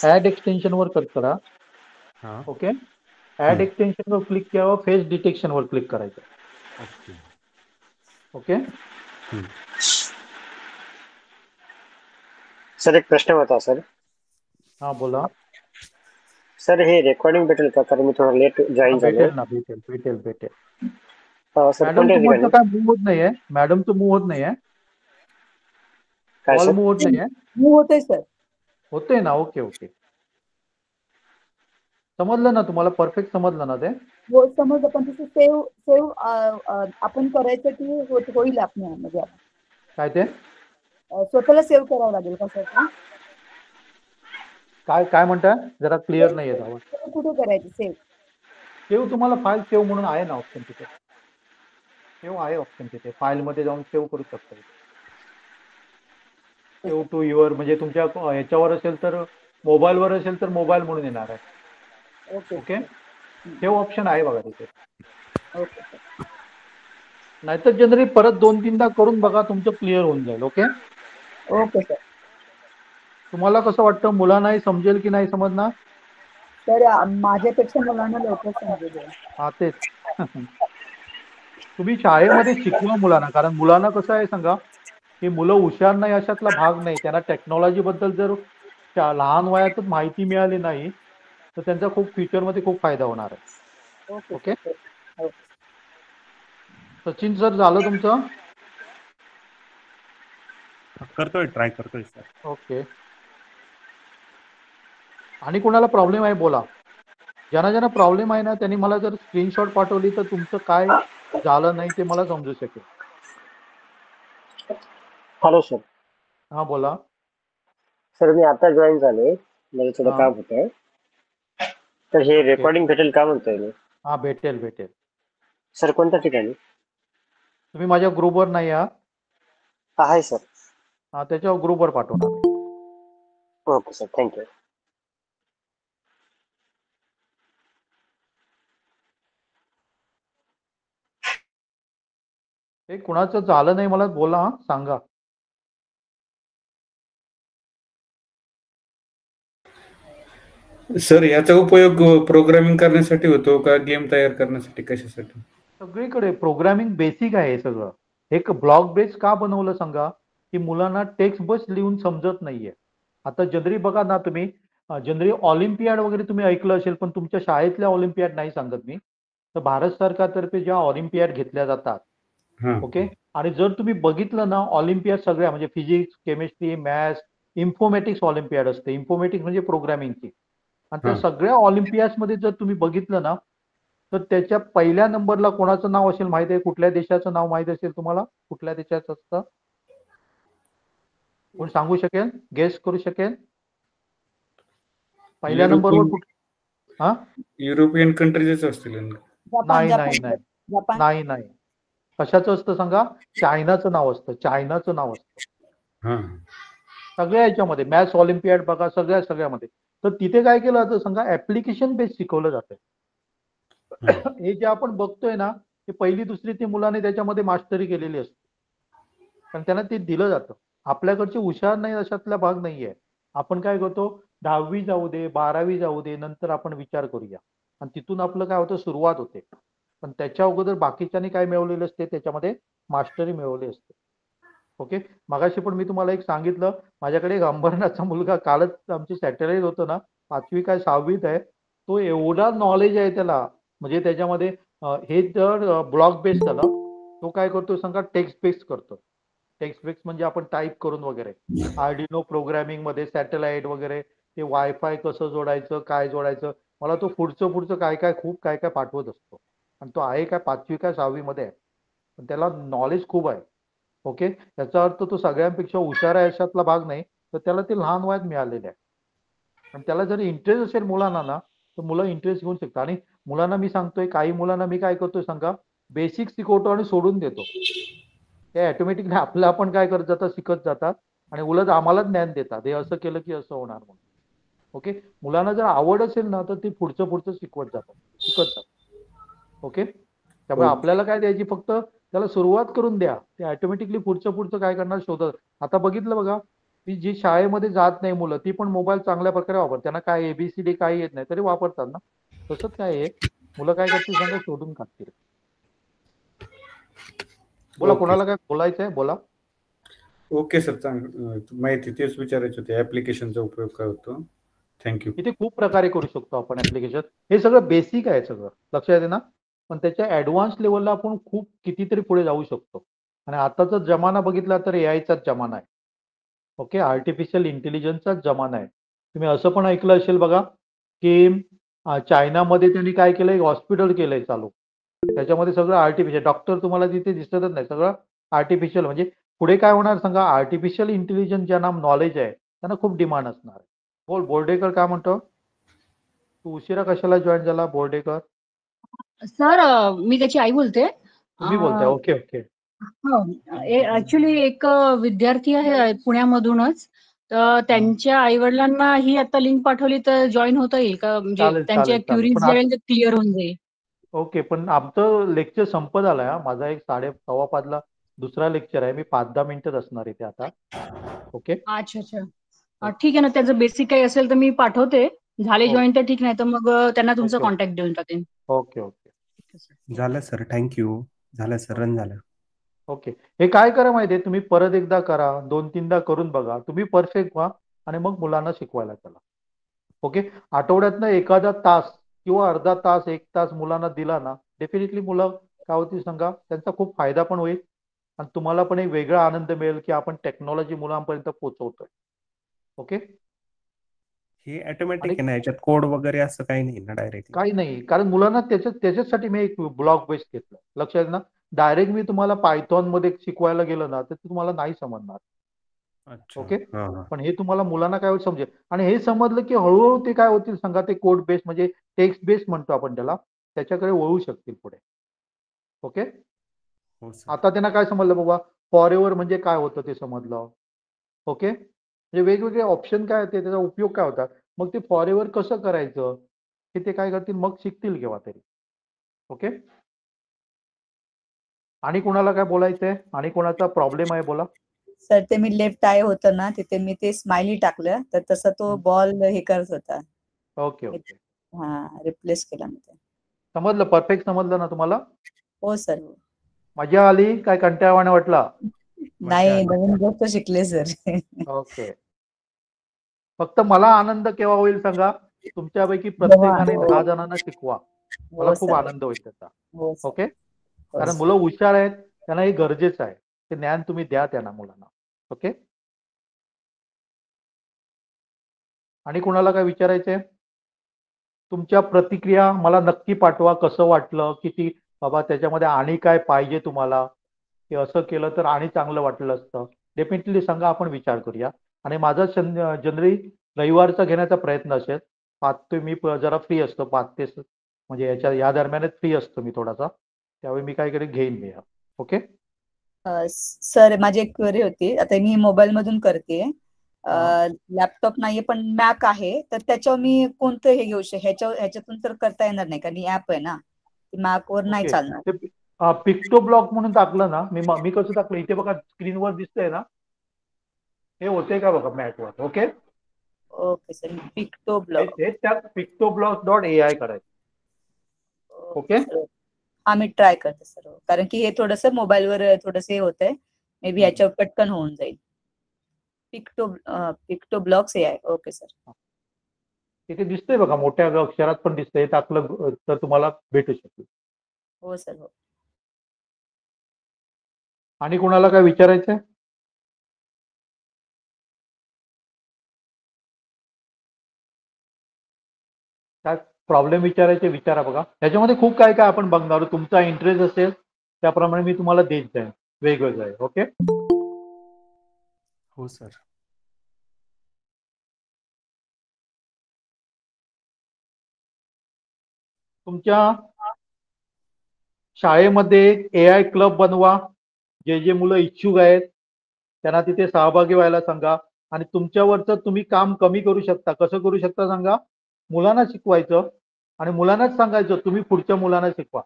ऍड एक्सटेन्शन वर क्लिक करा. ओके. ऍड एक्सटेन्शन वर क्लिक केल्यावर फेस डिटेक्शन वर क्लिक करायचं. ओके. सर एक प्रश्न होता सर. हा बोला. सर हे रेकॉर्डिंग भेटेल का, कारण मी थोडा लेट जॉईन झालो. भेटेल ना, भेटेल. सर मॅडम कोणत्या तुमचं ठिकाणी? काय मूव होत नाहीये, मॅडमचं मूव होत नाहीये, काय कॉल सर? मूव होत नाहीये. मूव होतंय सर. होतंय ना. Okay okay. समजलं ना तुम्हाला? परफेक्ट समजलं ना ते? हो समजलं, पण तसं सेव्ह सेव्ह आपण करायचं की होईल आपण म्हणजे काय ते? स्वतःला सेव्ह करावं लागेल का सर ते? काय काय म्हणताय? जरा क्लिअर नाही येत आवाज. Save कुठे करायचं सेव्ह? सेव्ह तुम्हाला फाईल सेव्ह म्हणून आहे ना ऑप्शन तिथे. सेव्ह आहे ऑप्शन तिथे. फाईलमध्ये जाऊन सेव्ह करू शकता. सेव्ह टू युअर म्हणजे तुमच्या ह्याच्यावर असेल तर मोबाईलवर असेल तर मोबाईल म्हणून येणार आहे. Okay okay? सेव्ह ऑप्शन आहे बघा तिथे. Okay sir. नाहीतर जनरली परत 2-3दा करून बघा, तुमचं क्लिअर होऊन जाईल. ओके? Okay sir. तुम्हाला कसं वाटतं, मुलांनाही समजेल की नाही समजणार? तर माझ्यापेक्षा मुलांना लवकर समजेल. हा तेच. तुम्ही शाळेमध्ये शिकवा मुलांना, कारण मुलांना कसं आहे सांगा, की मुलं हुशार नाही अशातला भाग नाही. त्यांना टेक्नॉलॉजी बद्दल जर लहान वयातच माहिती मिळाली नाही तर त्यांचा खूप फ्युचरमध्ये खूप फायदा होणार आहे. ओके? सचिन सर झालं तुमचं? करतोय, ट्राय करतोय सर. ओके. आणि कोणाला प्रॉब्लेम आहे बोला. ज्यांना प्रॉब्लेम आहे ना त्यांनी मला जर स्क्रीनशॉट पाठवली तर तुमचं काय झालं नाही ते मला समजू शकेल. Hello sir. हा बोला. सर मी आता जॉईन झाले, मला थोडं हा. काम होतं. तर हे ओके. रेकॉर्डिंग भेटेल का म्हणतोय मी? हा भेटेल भेटेल. सर कोणत्या ठिकाणी? तुम्ही माझ्या ग्रुपवर नाही आहात? आहे सर. हा त्याच्या ग्रुपवर पाठवणार. Okay sir, thank you. हे कुणाचं झालं नाही मला बोला, हा सांगा. सर याचा उपयोग प्रोग्रामिंग करण्यासाठी होतो का गेम तयार करण्यासाठी, कशासाठी? सगळीकडे प्रोग्रामिंग बेसिक आहे हे सगळं. एक ब्लॉक बेस का बनवलं सांगा, की मुलांना टेक्स्ट बस लिहून समजत नाहीये. आता जनरली बघा ना तुम्ही, जनरली ऑलिम्पियाड वगैरे तुम्ही ऐकलं असेल, पण तुमच्या शाळेतल्या ऑलिम्पियाड नाही सांगत मी. तर भारत सरकारतर्फे ज्या ऑलिम्पियाड घेतल्या जातात, हा. ओके, आणि जर तुम्ही बघितलं ना ऑलिम्पियाड सगळ्या म्हणजे physics, chemistry, maths, informatics Olympiad असते. इन्फॉर्मॅटिक्स म्हणजे प्रोग्रामिंगची. आणि त्या हा. सगळ्या ऑलिम्पियाड्समध्ये जर तुम्ही बघितलं ना तर त्याच्या पहिल्या नंबरला कोणाचं नाव असेल माहित आहे? कुठल्या देशाचं नाव माहित असेल तुम्हाला? कुठल्या देशाचं असतं? कोण सांगू शकेल? गेस करू शकेल? पहिल्या नंबरवर कुठ? हा? युरोपियन कंट्रीजच असतील. नाही नाही नाही जपान. नाही नाही. कशाचं असतं सांगा? चायनाचं नाव असतं. चायनाचं नाव असतं. हा. सगळ्या याच्यामध्ये मॅथ्स ऑलिम्पियाड बघा, सगळ्यामध्ये. तर तिथे काय केलं जातं सांगा? ऍप्लिकेशन बेस शिकवलं जातं. हे जे आपण बघतोय ना, ते पहिली दुसरी ते मुलाने त्याच्यामध्ये मास्टरी केलेली असते. पण त्यांना ते दिलं जातं. आपल्याकडचे हुशार नाही अशातला भाग नाहीये. आपण काय करतो, 10वी जाऊ दे, 12वी जाऊ दे, नंतर आपण विचार करूया. आणि तिथून आपलं काय होतं, सुरुवात होते. पण त्याच्या अगोदर बाकीच्यांनी काय मिळवलेलं असते, त्याच्यामध्ये मास्टरी मिळवली असते. ओके. मगाशी पण मी तुम्हाला एक सांगितलं, माझ्याकडे एक अंबरनाथचा मुलगा, कालच आमची सॅटेलाइट होतं ना, 5वी काय 6वीत आहे. तो एवढा नॉलेज आहे त्याला, म्हणजे त्याच्यामध्ये हे जर ब्लॉक बेस झालं, तो काय करतो सांगा? टेक्स्ट बेस करतो. टेक्स्ट बेस म्हणजे आपण टाईप करून वगैरे. आर्डिनो प्रोग्रामिंग मध्ये सॅटेलाइट वगैरे, ते वायफाय कसं जोडायचं, काय जोडायचं, मला तो पुढचं काय काय खूप काय काय पाठवत असतो. आणि तो आहे काय 5वी काय 6वी मध्ये आहे, पण त्याला नॉलेज खूप आहे. ओके. याचा अर्थ तो सगळ्यांपेक्षा हुशार आहे अशातला भाग नाही, तर त्याला ते लहान वयात मिळालेले आहे. आणि त्याला जर इंटरेस्ट असेल मुलांना ना, तर मुलं इंटरेस्ट घेऊन शकतात. आणि मुलांना मी सांगतोय, काही मुलांना मी काय करतोय सांगा? बेसिक शिकवतो आणि सोडून देतो. ते ऑटोमॅटिकली आपलं आपण काय करत जातात, शिकत जातात आणि उलट आम्हाला ज्ञान देतात, हे असं केलं की असं होणार म्हणून. ओके. मुलांना जर आवड असेल ना, तर ते पुढचं शिकत जातात. ओके. त्यामुळे आपल्याला काय द्यायची, फक्त त्याला सुरुवात करून द्या. ते ऑटोमॅटिकली पुढचं काय करणार, शोधत. आता बघितलं बघा, ती जी शाळेमध्ये जात नाही मुलं, ती पण मोबाईल चांगल्या प्रकारे वापरतात. त्यांना काय ABCD काही येत नाही तरी वापरतात ना. तसंच काय आहे, मुलं काय करतील सांगा? शोधून काढतील. बोला, कोणाला काय बोलायचंय बोला. ओके सर, माहिती तेच विचारायचं होते, ऍप्लिकेशनचा उपयोग काय होतो. थँक्यू. इथे खूप प्रकारे करू शकतो आपण ऍप्लिकेशन. हे सगळं बेसिक आहे, सगळं लक्षात येते ना. पण त्याच्या ऍडव्हान्स लेवलला आपण खूप कितीतरी पुढे जाऊ शकतो. आणि आताचा जमाना बघितला तर AIचाच जमाना आहे. ओके. आर्टिफिशियल इंटेलिजन्सचाच जमाना आहे. तुम्ही असं पण ऐकलं असेल बघा, की चायनामध्ये त्यांनी काय केलंय, हॉस्पिटल केलंय चालू. त्याच्यामध्ये सगळं आर्टिफिशियल, डॉक्टर तुम्हाला तिथे दिसतच नाही, सगळं आर्टिफिशियल. म्हणजे पुढे काय होणार सांगा, आर्टिफिशियल इंटेलिजन्स ज्यांना नॉलेज आहे त्यांना खूप डिमांड असणार आहे. बोल बोर्डेकर, काय म्हणतो? तू उशिरा कशाला जॉईन झाला बोर्डेकर? सर मी त्याची आई बोलते. तुम्ही बोलताय? Okay okay. ऍक्च्युली एक विद्यार्थी आहे पुण्यामधूनच, तर त्यांच्या आई वडिलांना ही आता लिंक पाठवली तर जॉईन होता येईल का? म्हणजे चालेल त्यांच्या चालेल चालेल. क्युरीज पण जे आहेत ते क्लिअर होऊन जाईल. ओके, पण आमचं लेक्चर संपत आलाय हा. माझा एक 4:15 दुसरा लेक्चर आहे. मी 5-10 मिनिटच असणार इथे आता. ओके. अच्छा अच्छा. ठीक आहे ना, त्याचं बेसिक काही असेल तर मी पाठवते. झाले हो. जॉईन तर ठीक, नाही तर मग त्यांना तुमचा ओके. कॉन्टॅक्ट देऊन टाकेन. ओके ओके झालं सर, थँक्यू. झालं सर, रन झालं. ओके. हे काय करा माहितीये, तुम्ही परत एकदा करा, 2-3दा करून बघा, तुम्ही परफेक्ट व्हा आणि मग मुलांना शिकवायला चला. ओके. आठवड्यातनं एखादा तास किंवा अर्धा तास, 1 तास मुलांना दिला ना, डेफिनेटली मुलं काय होतील सांगा, त्यांचा खूप फायदा पण होईल आणि तुम्हाला पण एक वेगळा आनंद मिळेल की आपण टेक्नॉलॉजी मुलांपर्यंत पोहोचवतोय. ओके. हे ऑटोमॅटिक आणि आहे ना, याच्यात कोड वगैरे असं काही नाही ना डायरेक्टली? काही नाही, कारण मुलांना त्याच्यासाठी मी एक ब्लॉक बेस घेतलं. लक्षात ना, डायरेक्ट मी तुम्हाला पायथॉन मध्ये शिकवायला गेलं ना तर ते तुम्हाला नाही समजणार. अच्छा. ओके. हा हा. पण हे तुम्हाला मुलांना काय होईल समजेल, आणि हे समजलं की हळूहळू ते काय होतील सांगा, ते कोड बेस म्हणजे टेक्स्ट बेस म्हणतो आपण त्याला, त्याच्याकडे वळू शकतील पुढे. ओके. हो सर. आता त्यांना काय समजलं बाबा, फॉरएव्हर म्हणजे काय होतं ते समजलं. ओके. म्हणजे वेगवेगळे ऑप्शन काय होते, त्याचा उपयोग काय होता, मग ते फॉरएव्हर कसं करायचं हे ते काय करतील, मग शिकतील केव्हा तरी. ओके. आणि कोणाला काय बोलायचंय, आणि कोणाचा प्रॉब्लेम आहे बोला. सर ते मी लेफ्ट आय होतं ना तिथे मी ते स्माइली टाकलं तर तसा तो बॉल हे करत होता. Okay okay. हा, रिप्लेस केला मी ते. समजलं, परफेक्ट समजलं ना तुम्हाला? हो सर. हो. मजा आली काय, कंटाळवाणा वाटला? नाही, नवीन गोष्ट शिकले सर. ओके. फक्त मला आनंद केव्हा होईल सांगा, तुमच्यापैकी प्रत्येकाने 10 जणांना शिकवा, मला हो खूप सर. आनंद होईल त्याचा. हो सर. ओके. हो कारण सर. मुलं हुशार आहेत, त्यांना हे गरजेचं आहे, ते ज्ञान तुम्ही द्या त्यांना मुलांना. ओके. आणि कुणाला काय विचारायचंय? तुमच्या प्रतिक्रिया मला नक्की पाठवा, कसं वाटलं, किती बाबा त्याच्यामध्ये आणि काय पाहिजे तुम्हाला, की असं केलं तर आणि चांगलं वाटलं असतं, डेफिनेटली सांगा, आपण विचार करूया. आणि माझा जनरली रविवारचा घेण्याचा प्रयत्न असेल. 5 ते मी जरा फ्री असतो, 5 ते म्हणजे या दरम्यानच फ्री असतो मी थोडासा, त्यावेळी मी काय करेन, घेईन मी. ओके. सर माझी एक क्वेरी होती, आता मी मोबाईल मधून करते, लॅपटॉप नाहीये पण मॅक आहे, तर त्याच्यावर मी कोणतं हे घेऊ शकतो, ह्याच्यातून तर करता येणार नाही कारण ऍप आहे ना, मॅक वर नाही चालणार. पिक्टो ब्लॉक म्हणून टाकलं ना, मी कसं टाकलं इथे बघा, स्क्रीनवर दिसतंय ना, हे होते का बघा मॅकवर. Okay. Okay sir. Pictoblog, त्यात pictoblog.ai करायचं. ओके. हा मी ट्राय करते सर, कारण की हे थोडस मोबाईलवर थोडस हे होतंय, मे बी याच्यावर पटकन होऊन जाईल. Picto blocks AI. Okay sir. इथे दिसतंय बघा, मोठ्या अक्षरात पण दिसतंय, टाकलं तर तुम्हाला भेटू शकेल. हो सर. हो. आणि कुणाला काय विचारायचंय? काय प्रॉब्लेम विचारायचे विचारा बघा. त्याच्यामध्ये खूप काय काय आपण बघणार आहोत. तुमचा इंटरेस्ट असेल त्याप्रमाणे मी तुम्हाला देत जाईन, वेगवेगळं आहे. ओके. हो सर. तुमच्या शाळेमध्ये AI क्लब बनवा, जे मुलं इच्छुक आहेत त्यांना तिथे सहभागी व्हायला सांगा. आणि तुमच्यावरचं तुम्ही काम कमी करू शकता. कसं करू शकता सांगा, मुलांना शिकवायचं आणि मुलांनाच सांगायचं तुम्ही पुढच्या मुलांना शिकवा.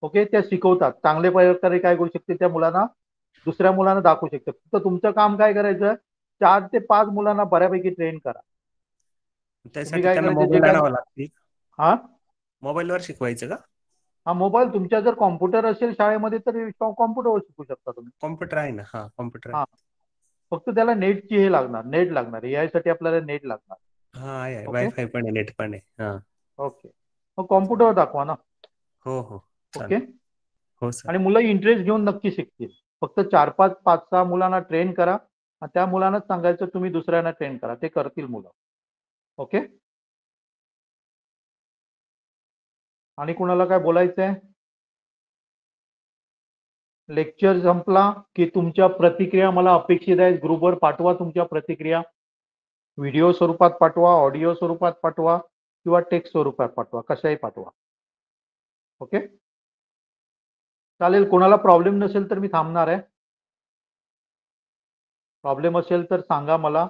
ओके. त्या शिकवतात, चांगल्या प्रकारे काय करू शकते, त्या मुलांना दुसऱ्या मुलांना दाखवू शकते. फक्त तुमचं काम काय करायचं, 4 ते 5 मुलांना बऱ्यापैकी ट्रेन करा. त्यासाठी काय त्यांना करायचं, मोबाईल जे काय आणावा लागते? हा मोबाईलवर शिकवायचं का? हा मोबाईल, तुमच्या जर कॉम्प्युटर असेल शाळेमध्ये तर कॉम्प्युटरवर शिकू शकता तुम्ही. कॉम्प्युटर आहे ना? हा, कॉम्प्युटर आहे. हा, फक्त त्याला नेटची हे लागणार, नेट लागणार, AI साठी आपल्याला नेट लागणार. हा आहे, ओके. वायफाय पण आहे, नेट पण आहे. हा. ओके. मग कॉम्प्युटरवर दाखवा ना. हो हो. ओके. हो सर. आणि मुलं इंटरेस्ट घेऊन नक्की शिकतील. फक्त 4-5, 5-6 मुलांना ट्रेन करा आणि त्या मुलांनाच सांगायचं तुम्ही दुसऱ्यांना ट्रेन करा, ते करतील मुलं. ओके. आणि कुणाला काय बोलायचंय? लेक्चर संपला की तुमच्या प्रतिक्रिया मला अपेक्षित आहेत. ग्रुपवर पाठवा तुमच्या प्रतिक्रिया. व्हिडिओ स्वरूपात पाठवा, ऑडिओ स्वरूपात पाठवा किंवा टेक्स्ट स्वरूपात पाठवा, कशाही पाठवा. ओके, चालेल. कोणाला प्रॉब्लेम नसेल तर मी थांबणार आहे. प्रॉब्लेम असेल तर सांगा मला.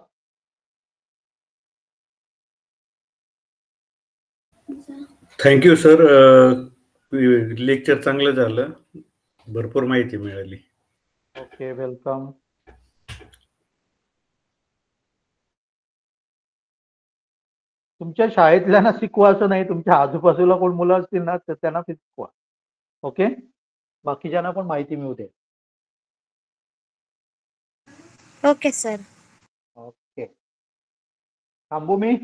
Thank you sir. लेक्चर चांगलं झालं, भरपूर माहिती मिळाली. Okay, welcome. तुमच्या शाळेतल्यांना शिकवा असं नाही, तुमच्या आजूबाजूला कोण मुलं असतील ना तर त्यांना शिकवा. ओके, बाकीच्यांना पण माहिती मिळू दे. Okay sir. ओके, थांबू मी.